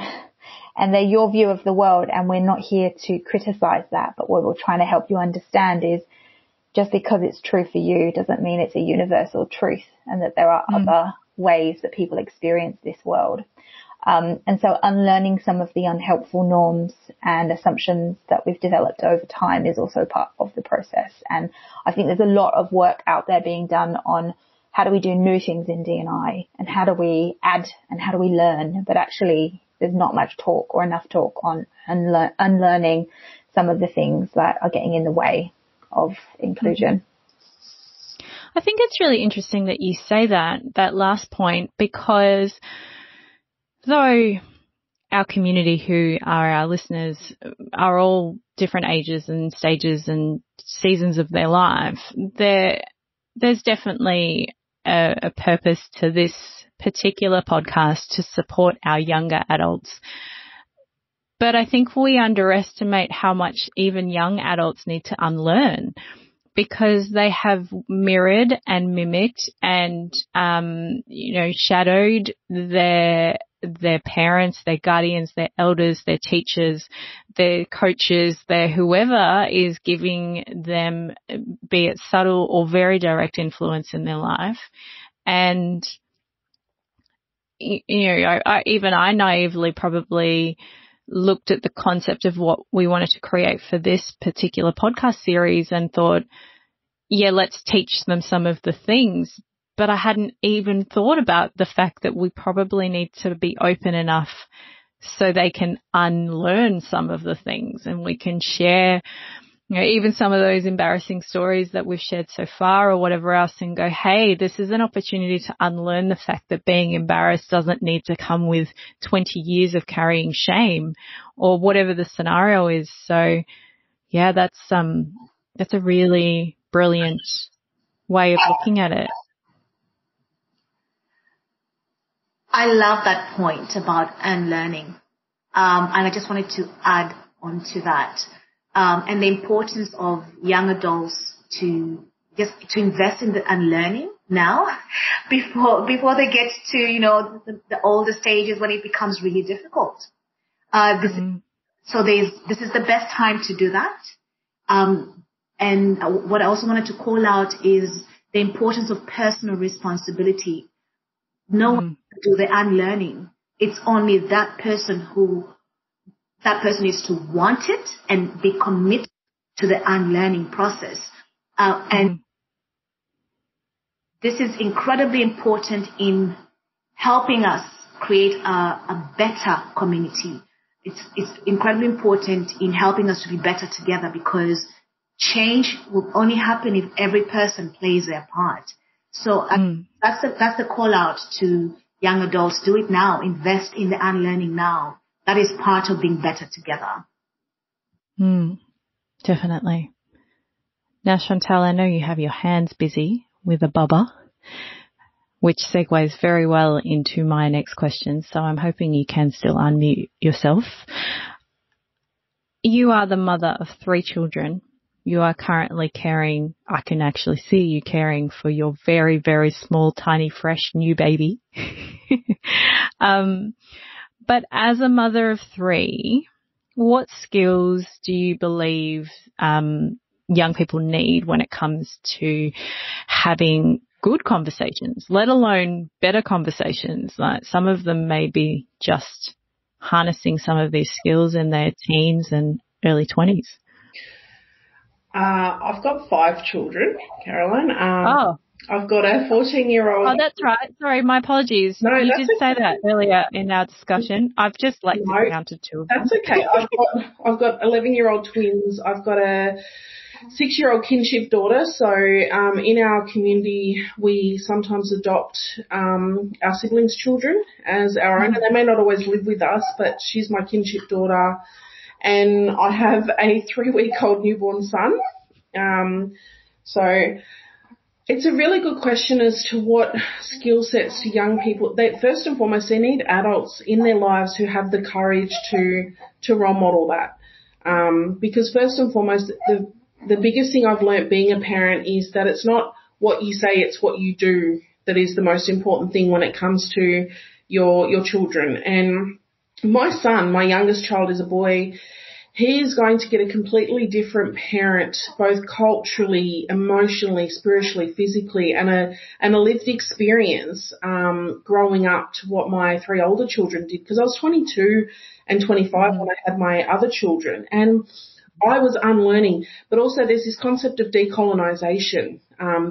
and they're your view of the world, and we're not here to criticize that, but what we're trying to help you understand is just because it's true for you doesn't mean it's a universal truth, and that there are other ways that people experience this world. And so unlearning some of the unhelpful norms and assumptions that we've developed over time is also part of the process. And I think there's a lot of work out there being done on how do we do new things in D&I, and how do we add and how do we learn? But actually there's not much talk or enough talk on unlearning some of the things that are getting in the way of inclusion. I think it's really interesting that you say that last point, because though our community who are our listeners are all different ages and stages and seasons of their life, there's definitely a purpose to this particular podcast to support our younger adults. But I think we underestimate how much even young adults need to unlearn, because they have mirrored and mimicked and, shadowed their parents, their guardians, their elders, their teachers, their coaches, their whoever is giving them, be it subtle or very direct influence in their life. And, I naively probably looked at the concept of what we wanted to create for this particular podcast series and thought, yeah, let's teach them some of the things. But I hadn't even thought about the fact that we probably need to be open enough so they can unlearn some of the things, and we can share, even some of those embarrassing stories that we've shared so far or whatever else, and go, hey, this is an opportunity to unlearn the fact that being embarrassed doesn't need to come with 20 years of carrying shame or whatever the scenario is. So yeah, that's a really brilliant way of looking at it. I love that point about unlearning. And I just wanted to add on to that. And the importance of young adults to invest in the unlearning now before they get to, the older stages when it becomes really difficult. So this is the best time to do that. And what I also wanted to call out is the importance of personal responsibility. No one can do the unlearning. It's only that person is to want it and be committed to the unlearning process. And this is incredibly important in helping us create a better community. It's incredibly important in helping us to be better together, because change will only happen if every person plays their part. So that's the call out to young adults. Do it now. Invest in the unlearning now. That is part of being better together. Definitely. Now, Chantal, I know you have your hands busy with a bubba, which segues very well into my next question. So I'm hoping you can still unmute yourself. You are the mother of 3 children. You are currently caring, I can actually see you caring for your very, very small, tiny, fresh new baby. But as a mother of 3, what skills do you believe young people need when it comes to having good conversations, let alone better conversations? Like, some of them may be just harnessing some of these skills in their teens and early 20s. I've got 5 children, Caroline. I've got a 14-year-old. Oh, that's right. Sorry, my apologies. No, you did say okay. that earlier in our discussion. I've just counted 2 of them. That's okay. I've got 11-year-old twins. I've got a 6-year-old kinship daughter. So in our community, we sometimes adopt our siblings' children as our own. And they may not always live with us, but she's my kinship daughter. And I have a 3-week-old newborn son. So it's a really good question as to what skill sets young people, first and foremost, they need adults in their lives who have the courage to role model that. Because first and foremost, the biggest thing I've learnt being a parent is that it's not what you say, it's what you do that is the most important thing when it comes to your children. And my son, my youngest child, is a boy. He is going to get a completely different parent, both culturally, emotionally, spiritually, physically, and a lived experience growing up to what my 3 older children did, because I was 22 and 25 when I had my other children. And I was unlearning. But also there's this concept of decolonization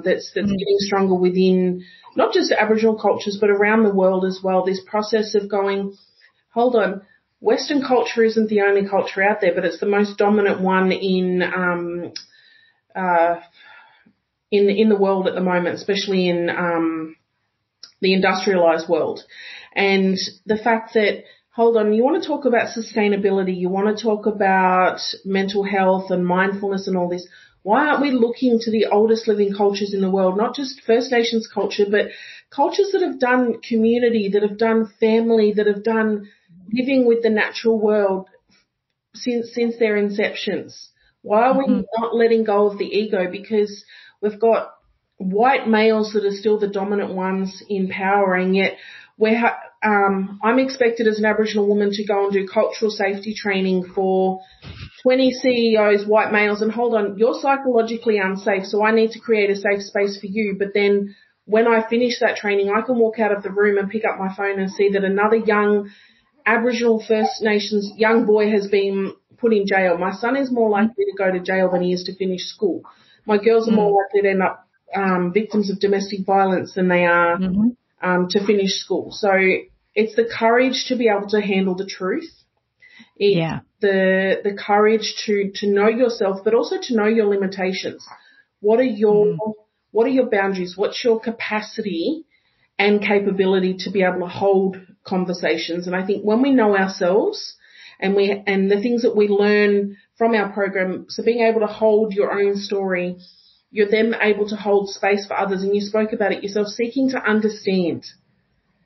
that's getting stronger within not just Aboriginal cultures but around the world as well. This process of going, hold on, Western culture isn't the only culture out there, but it's the most dominant one in the world at the moment, especially in the industrialized world. And the fact that, hold on, you want to talk about sustainability, you want to talk about mental health and mindfulness and all this. Why aren't we looking to the oldest living cultures in the world, not just First Nations culture, but cultures that have done community, that have done family, that have done living with the natural world since their inceptions? Why are we not letting go of the ego? Because we've got white males that are still the dominant ones in power, and yet I'm expected as an Aboriginal woman to go and do cultural safety training for 20 CEOs, white males, and hold on, you're psychologically unsafe, so I need to create a safe space for you. But then when I finish that training, I can walk out of the room and pick up my phone and see that another young Aboriginal First Nations young boy has been put in jail. My son is more likely to go to jail than he is to finish school. My girls are more likely to end up victims of domestic violence than they are to finish school. So it's the courage to be able to handle the truth. It's the courage to know yourself, but also to know your limitations. What are your boundaries? What's your capacity and capability to be able to hold conversations? And I think when we know ourselves and the things that we learn from our program, so being able to hold your own story, you're then able to hold space for others. And you spoke about it yourself, seeking to understand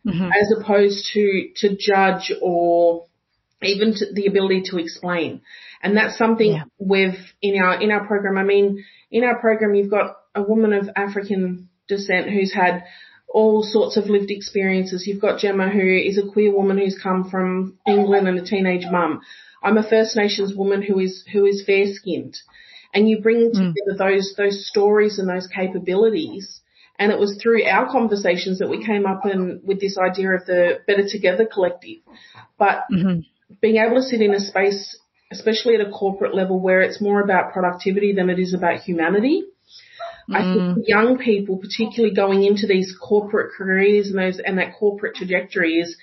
as opposed to judge or even the ability to explain. And that's something we've in our program. I mean, in our program, you've got a woman of African descent who's had all sorts of lived experiences. You've got Gemma, who is a queer woman who's come from England and a teenage mum. I'm a First Nations woman who is fair-skinned. And you bring together those stories and those capabilities. And it was through our conversations that we came up with this idea of the Better Together Collective. But being able to sit in a space, especially at a corporate level, where it's more about productivity than it is about humanity. I think young people, particularly going into these corporate careers and that corporate trajectory, is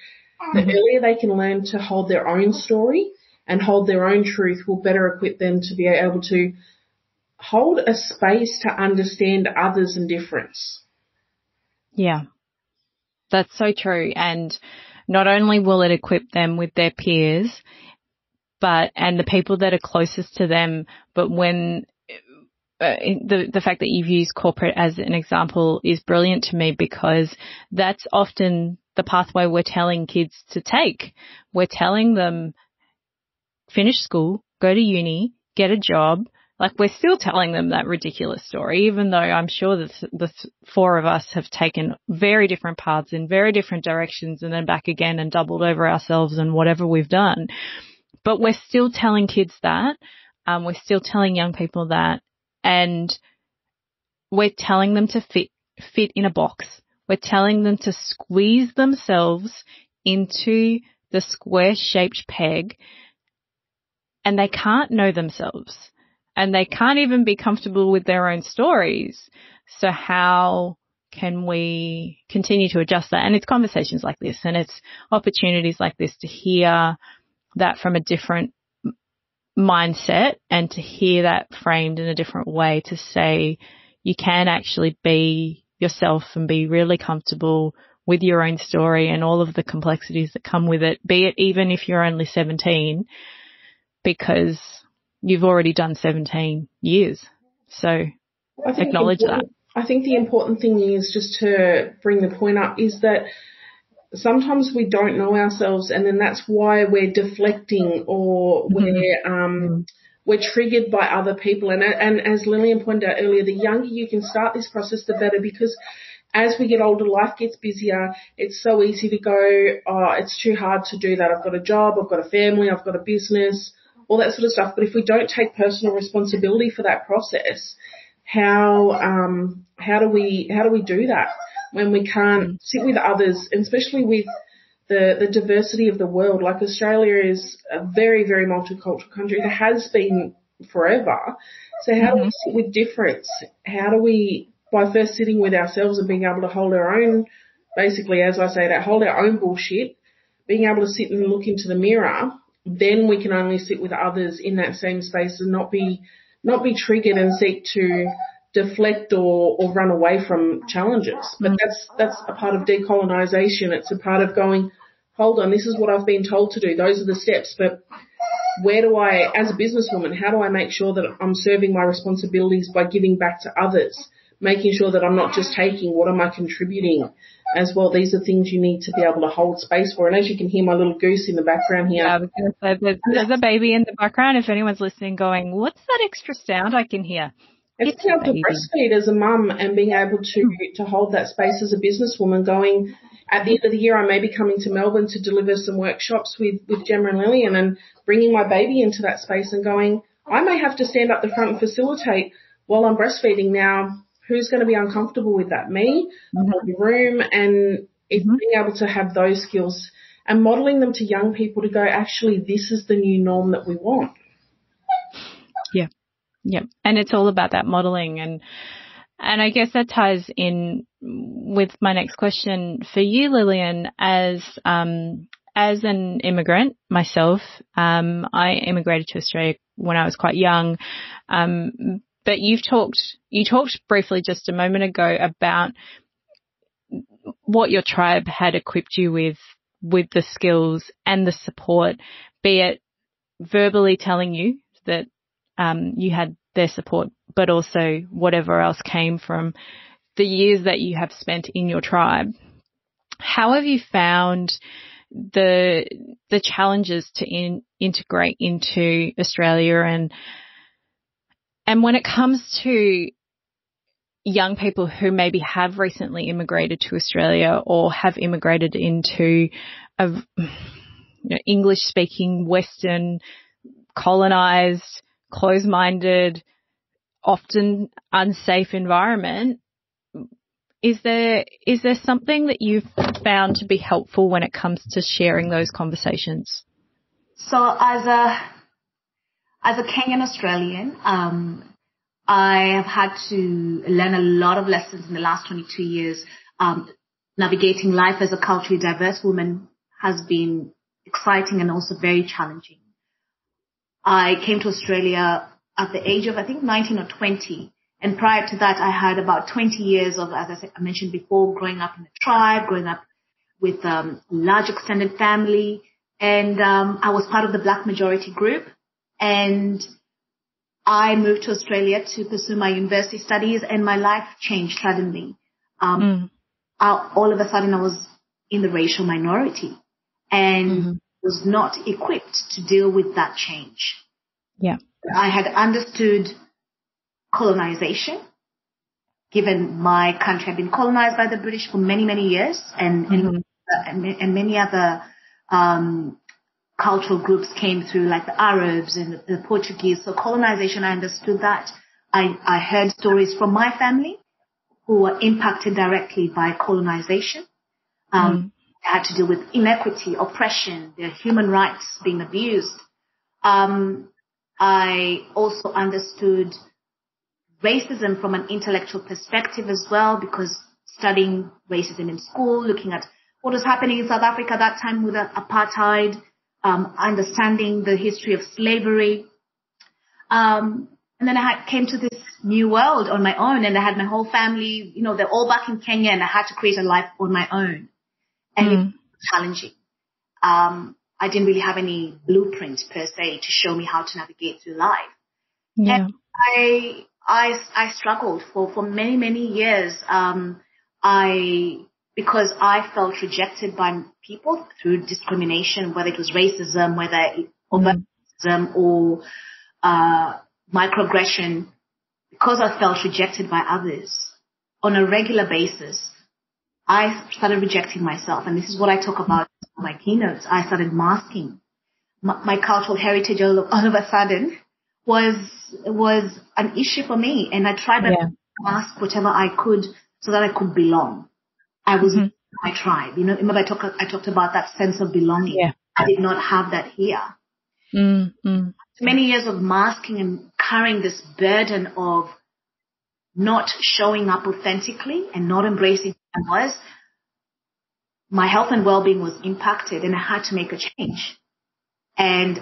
the earlier they can learn to hold their own story and hold their own truth, will better equip them to be able to hold a space to understand others and difference. Yeah, that's so true. And not only will it equip them with their peers, and the people that are closest to them, but when the fact that you've used corporate as an example is brilliant to me, because that's often the pathway we're telling kids to take. We're telling them, finish school, go to uni, get a job. Like, we're still telling them that ridiculous story, even though I'm sure that the four of us have taken very different paths in very different directions and then back again and doubled over ourselves and whatever we've done. But we're still telling kids that. We're still telling young people that. And we're telling them to fit in a box. We're telling them to squeeze themselves into the square-shaped peg, and they can't know themselves. And they can't even be comfortable with their own stories. So how can we continue to adjust that? And it's conversations like this, and it's opportunities like this to hear that from a different mindset and to hear that framed in a different way, to say you can actually be yourself and be really comfortable with your own story and all of the complexities that come with it, be it even if you're only 17, because you've already done 17 years. So acknowledge that. I think the important thing is, just to bring the point up, is that sometimes we don't know ourselves, and then that's why we're deflecting or we're triggered by other people. And as Lillian pointed out earlier, the younger you can start this process, the better, because as we get older, life gets busier. It's so easy to go, oh, it's too hard to do that. I've got a job, I've got a family, I've got a business, all that sort of stuff. But if we don't take personal responsibility for that process, how do we do that when we can't sit with others, and especially with the diversity of the world? Like, Australia is a very, very multicultural country. It has been forever. So how do we sit with difference? How do we, by first sitting with ourselves and being able to hold our own, basically, as I say, that hold our own bullshit, being able to sit and look into the mirror, then we can only sit with others in that same space and not be triggered and seek to deflect or run away from challenges. But that's a part of decolonisation. It's a part of going, hold on, this is what I've been told to do. Those are the steps. But where do I, as a businesswoman, how do I make sure that I'm serving my responsibilities by giving back to others, making sure that I'm not just taking, what am I contributing as well? These are things you need to be able to hold space for. And as you can hear my little goose in the background here. Yeah, I was going to say, there's a baby in the background. If anyone's listening going, what's that extra sound I can hear? It's being able to breastfeed as a mum and being able to hold that space as a businesswoman, going, at the end of the year I may be coming to Melbourne to deliver some workshops with Gemma and Lillian, and bringing my baby into that space and going, I may have to stand up the front and facilitate while I'm breastfeeding. Now, who's going to be uncomfortable with that? Me, the room, and it's being able to have those skills and modelling them to young people to go, actually, this is the new norm that we want. Yeah. Yeah. And it's all about that modelling. And I guess that ties in with my next question for you, Lillian, as an immigrant myself. I immigrated to Australia when I was quite young. But you talked briefly just a moment ago about what your tribe had equipped you with the skills and the support, be it verbally telling you that you had their support, but also whatever else came from the years that you have spent in your tribe. How have you found the challenges to integrate into Australia, and when it comes to young people who maybe have recently immigrated to Australia or have immigrated into a English-speaking, Western, colonised, closed-minded, often unsafe environment, is there something that you've found to be helpful when it comes to sharing those conversations? So as a Kenyan Australian, I have had to learn a lot of lessons in the last 22 years. Navigating life as a culturally diverse woman has been exciting and also very challenging. I came to Australia at the age of, I think, 19 or 20. And prior to that, I had about 20 years of, as I mentioned before, growing up in a tribe, growing up with a large extended family. And I was part of the Black majority group. And I moved to Australia to pursue my university studies, and my life changed suddenly. All of a sudden, I was in the racial minority and was not equipped to deal with that change. Yeah. I had understood colonization, given my country had been colonized by the British for many, many years, and many other cultural groups came through, like the Arabs and the Portuguese. So colonization, I understood that. I heard stories from my family who were impacted directly by colonization. They had to deal with inequity, oppression, their human rights being abused. I also understood racism from an intellectual perspective as well, because studying racism in school, looking at what was happening in South Africa at that time with apartheid, understanding the history of slavery. And then I came to this new world on my own, and I had my whole family, they're all back in Kenya, and I had to create a life on my own. And it was challenging. I didn't really have any blueprint per se to show me how to navigate through life. Yeah. And I struggled for many, many years. Because I felt rejected by people through discrimination, whether it was racism, whether it was racism or microaggression, because I felt rejected by others on a regular basis, I started rejecting myself. And this is what I talk about in my keynotes. I started masking. My cultural heritage all of a sudden was an issue for me. And I tried to mask whatever I could so that I could belong. I was in my tribe. Remember I talked about that sense of belonging. Yeah. I did not have that here. Many years of masking and carrying this burden of not showing up authentically and not embracing who I was, my health and well-being was impacted, and I had to make a change. And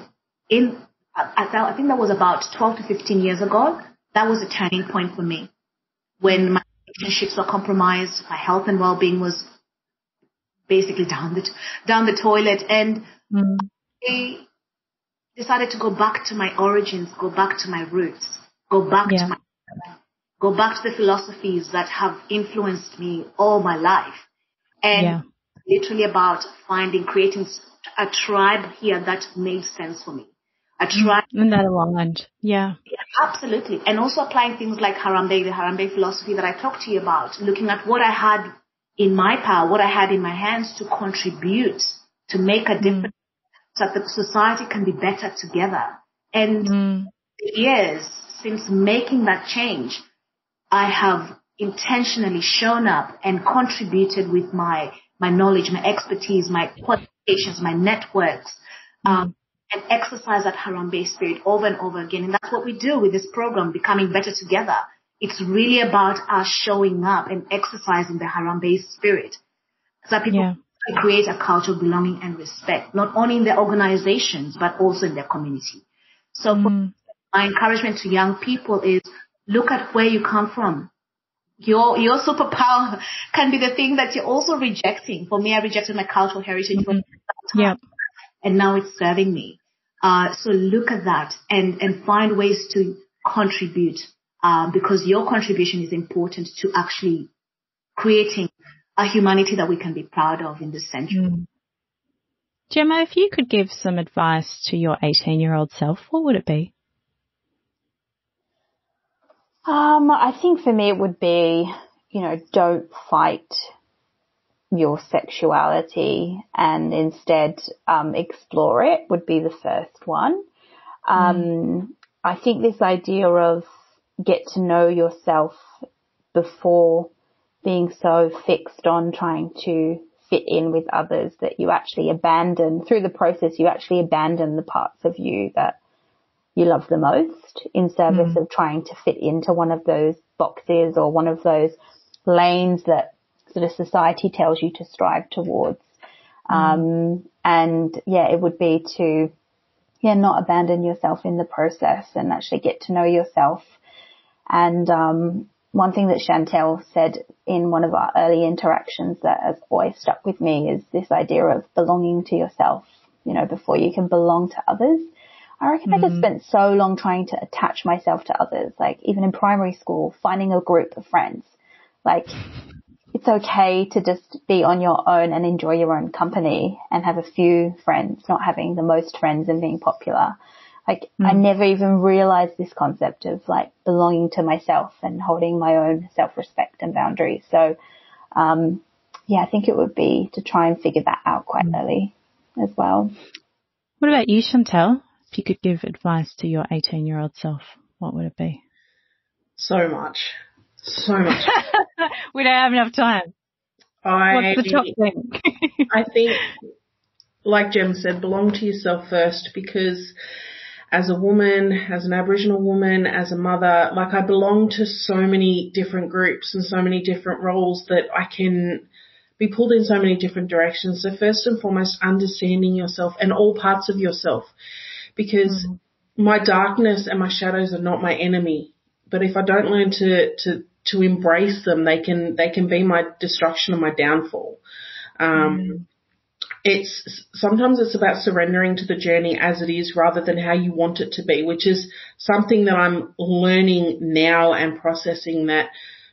I think that was about 12 to 15 years ago. That was a turning point for me, when my relationships were compromised, my health and well-being was basically down the toilet, and I decided to go back to my origins, go back to my roots, go back to the philosophies that have influenced me all my life. And literally about creating a tribe here that made sense for me. A tribe. And that aligned. Yeah, absolutely. And also applying things like Harambee, the Harambee philosophy that I talked to you about, looking at what I had in my power, what I had in my hands to contribute, to make a difference, so that the society can be better together. And years since making that change, I have intentionally shown up and contributed with my knowledge, my expertise, my qualifications, my networks, and exercise that Harambee spirit over and over again. And that's what we do with this program, Becoming Better Together. It's really about us showing up and exercising the Harambee spirit, so that people create a culture of belonging and respect, not only in their organizations, but also in their community. So my encouragement to young people is, look at where you come from. Your superpower can be the thing that you're also rejecting. For me, I rejected my cultural heritage for some time, and now it's serving me. So look at that and find ways to contribute, because your contribution is important to actually creating a humanity that we can be proud of in this century. Gemma, if you could give some advice to your 18-year-old self, what would it be? I think for me it would be, don't fight your sexuality and instead explore it would be the first one. I think this idea of get to know yourself before being so fixed on trying to fit in with others that you actually abandon, through the process, you actually abandon the parts of you that you love the most in service of trying to fit into one of those boxes or one of those lanes that sort of society tells you to strive towards. It would be to, not abandon yourself in the process and actually get to know yourself. And one thing that Chantel said in one of our early interactions that has always stuck with me is this idea of belonging to yourself, before you can belong to others. I reckon I just spent so long trying to attach myself to others, like even in primary school, finding a group of friends. Like, it's okay to just be on your own and enjoy your own company and have a few friends, not having the most friends and being popular. Like, I never even realized this concept of like belonging to myself and holding my own self-respect and boundaries. So, I think it would be to try and figure that out quite early as well. What about you, Chantel? If you could give advice to your 18-year-old self, what would it be? So much. We don't have enough time. What's the top thing? I think, like Jem said, belong to yourself first, because as a woman, as an Aboriginal woman, as a mother, like, I belong to so many different groups and so many different roles that I can be pulled in so many different directions. So first and foremost, understanding yourself and all parts of yourself, because my darkness and my shadows are not my enemy. But if I don't learn to embrace them, they can be my destruction and my downfall. Sometimes it's about surrendering to the journey as it is rather than how you want it to be, which is something that I'm learning now and processing. That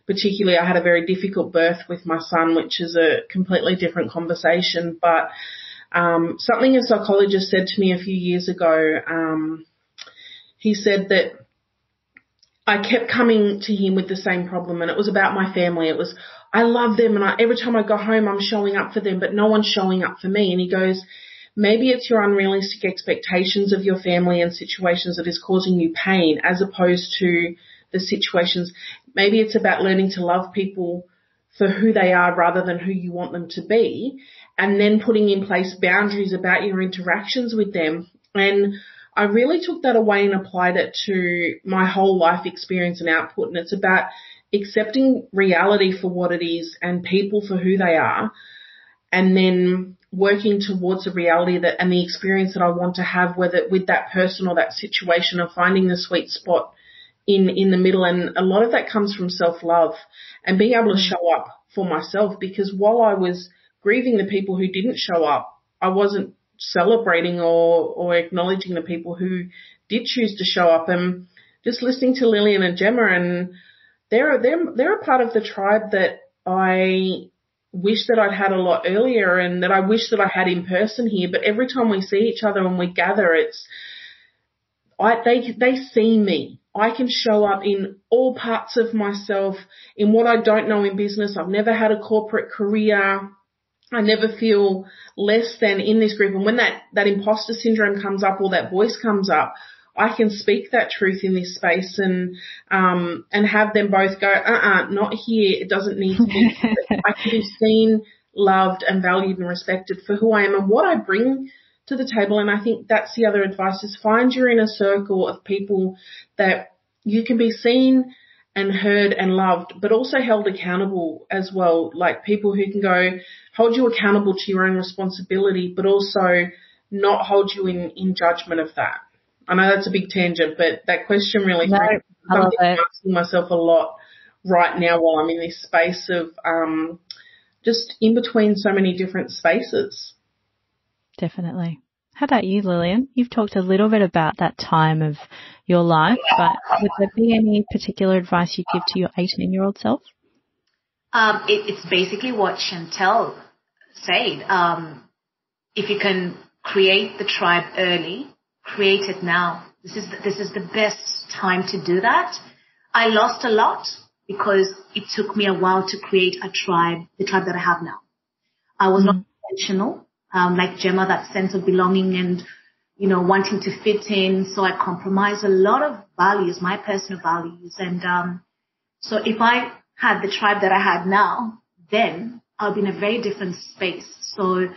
particularly I had a very difficult birth with my son, which is a completely different conversation. But something a psychologist said to me a few years ago, he said that I kept coming to him with the same problem, and it was about my family. It was, I love them, and every time I go home, I'm showing up for them, but no one's showing up for me. And he goes, maybe it's your unrealistic expectations of your family and situations that is causing you pain, as opposed to the situations. Maybe it's about learning to love people for who they are rather than who you want them to be, and then putting in place boundaries about your interactions with them. And I really took that away and applied it to my whole life experience and output. And it's about accepting reality for what it is and people for who they are, and then working towards a reality that and the experience that I want to have, whether with that person or that situation, of finding the sweet spot in the middle. And a lot of that comes from self-love and being able to show up for myself, because while I was grieving the people who didn't show up, I wasn't celebrating or acknowledging the people who did choose to show up. And just listening to Lillian and Gemma, and they're a part of the tribe that I wish that I'd had a lot earlier, and that I wish that I had in person here. But every time we see each other and we gather, they see me. I can show up in all parts of myself, in what I don't know in business. I've never had a corporate career. I never feel less than in this group. And when that imposter syndrome comes up or that voice comes up, I can speak that truth in this space and have them both go, not here. It doesn't need to be. I can be seen, loved and valued and respected for who I am and what I bring to the table. And I think that's the other advice, is find your inner circle of people that you can be seen and heard and loved, but also held accountable as well. Like people who can hold you accountable to your own responsibility, but also not hold you in judgment of that. I know that's a big tangent, but that question really something I'm asking myself a lot right now while I'm in this space of just in between so many different spaces. Definitely. How about you, Lillian? You've talked a little bit about that time of your life, but would there be any particular advice you'd give to your 18-year-old self? It's basically what Chantel said. If you can create the tribe early, create it now. This is the best time to do that. I lost a lot because it took me a while to create the tribe that I have now. I was not intentional. Like Gemma, that sense of belonging and, wanting to fit in. So I compromised a lot of values, my personal values. And so if I had the tribe that I had now, then I'll be in a very different space. So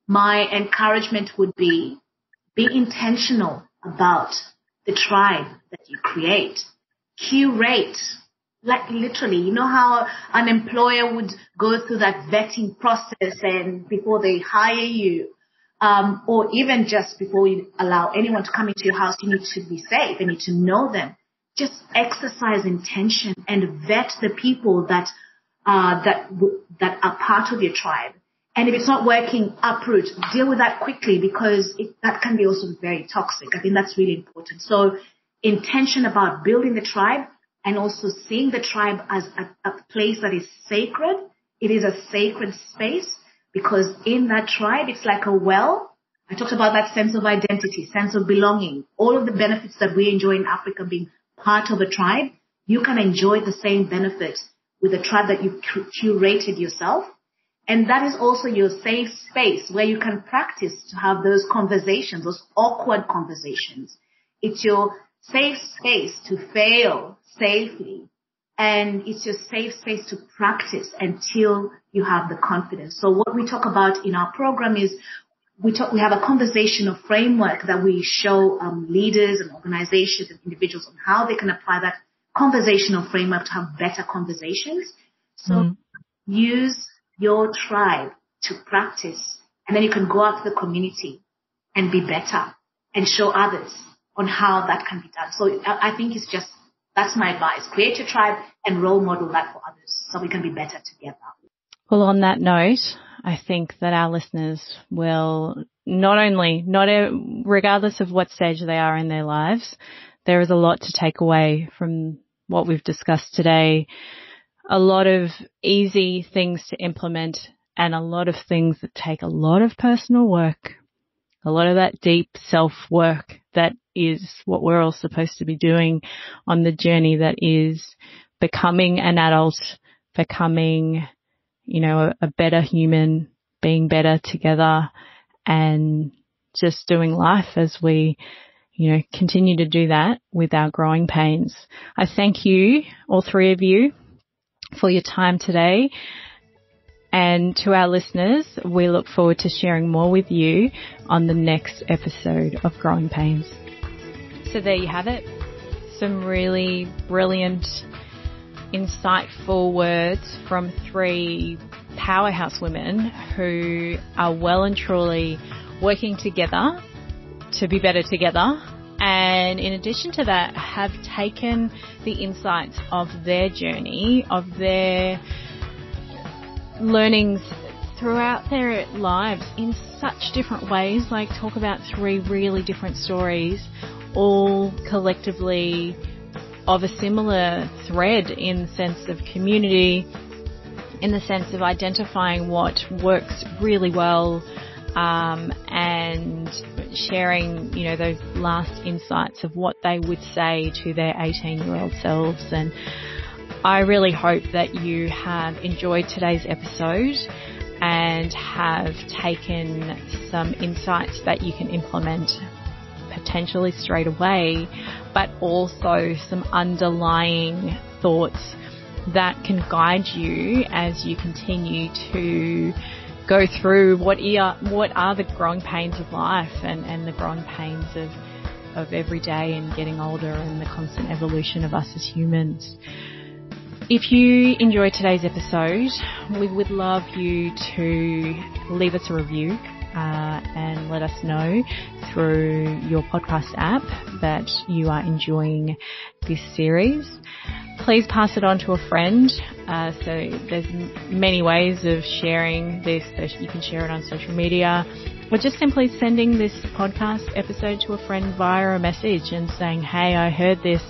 my encouragement would be intentional about the tribe that you create. Curate. Like literally, you know how an employer would go through that vetting process and before they hire you, or even just before you allow anyone to come into your house, you need to be safe. You need to know them. Just exercise intention and vet the people that are part of your tribe. And if it's not working, uproot. Deal with that quickly, because that can be also very toxic. I think that's really important. So intention about building the tribe, and also seeing the tribe as a place that is sacred. It is a sacred space, because in that tribe, it's like a well. I talked about that sense of identity, sense of belonging, all of the benefits that we enjoy in Africa being part of a tribe. You can enjoy the same benefits with a tribe that you curated yourself. And that is also your safe space where you can practice to have those conversations, those awkward conversations. It's your safe space to fail safely, and it's your safe space to practice until you have the confidence. So what we talk about in our program is we have a conversational framework that we show leaders and organizations and individuals on how they can apply that conversational framework to have better conversations. So use your tribe to practice, and then you can go out to the community and be better and show others on how that can be done. So I think that's my advice. Create your tribe and role model that for others so we can be better together. Well, on that note, I think that our listeners will regardless of what stage they are in their lives, there is a lot to take away from what we've discussed today. A lot of easy things to implement and a lot of things that take a lot of personal work, a lot of that deep self-work that is what we're all supposed to be doing on the journey that is becoming an adult, becoming, a better human, being better together, and just doing life as we, continue to do that with our growing pains. I thank you, all three of you, for your time today. And to our listeners, we look forward to sharing more with you on the next episode of Growing Pains. So there you have it. Some really brilliant, insightful words from 3 powerhouse women who are well and truly working together to be better together. And in addition to that, have taken the insights of their journey, of their learnings throughout their lives in such different ways, like talk about 3 really different stories, all collectively of a similar thread in the sense of community, in the sense of identifying what works really well, and sharing, you know, those last insights of what they would say to their 18-year-old selves. And I really hope that you have enjoyed today's episode and have taken some insights that you can implement potentially straight away, but also some underlying thoughts that can guide you as you continue to go through what are the growing pains of life and the growing pains of every day and getting older and the constant evolution of us as humans. If you enjoyed today's episode, we would love you to leave us a review and let us know through your podcast app that you are enjoying this series. Please pass it on to a friend. So there's many ways of sharing this. So you can share it on social media, or just simply sending this podcast episode to a friend via a message and saying, hey, I heard this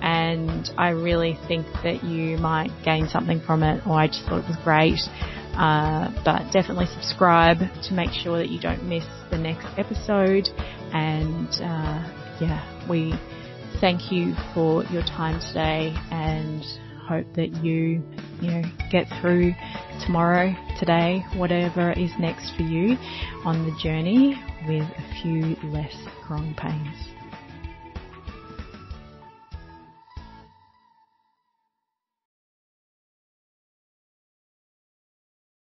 and I really think that you might gain something from it, or I just thought it was great. But definitely subscribe to make sure that you don't miss the next episode. And we thank you for your time today and hope that you get through tomorrow, today, whatever is next for you on the journey with a few less growing pains.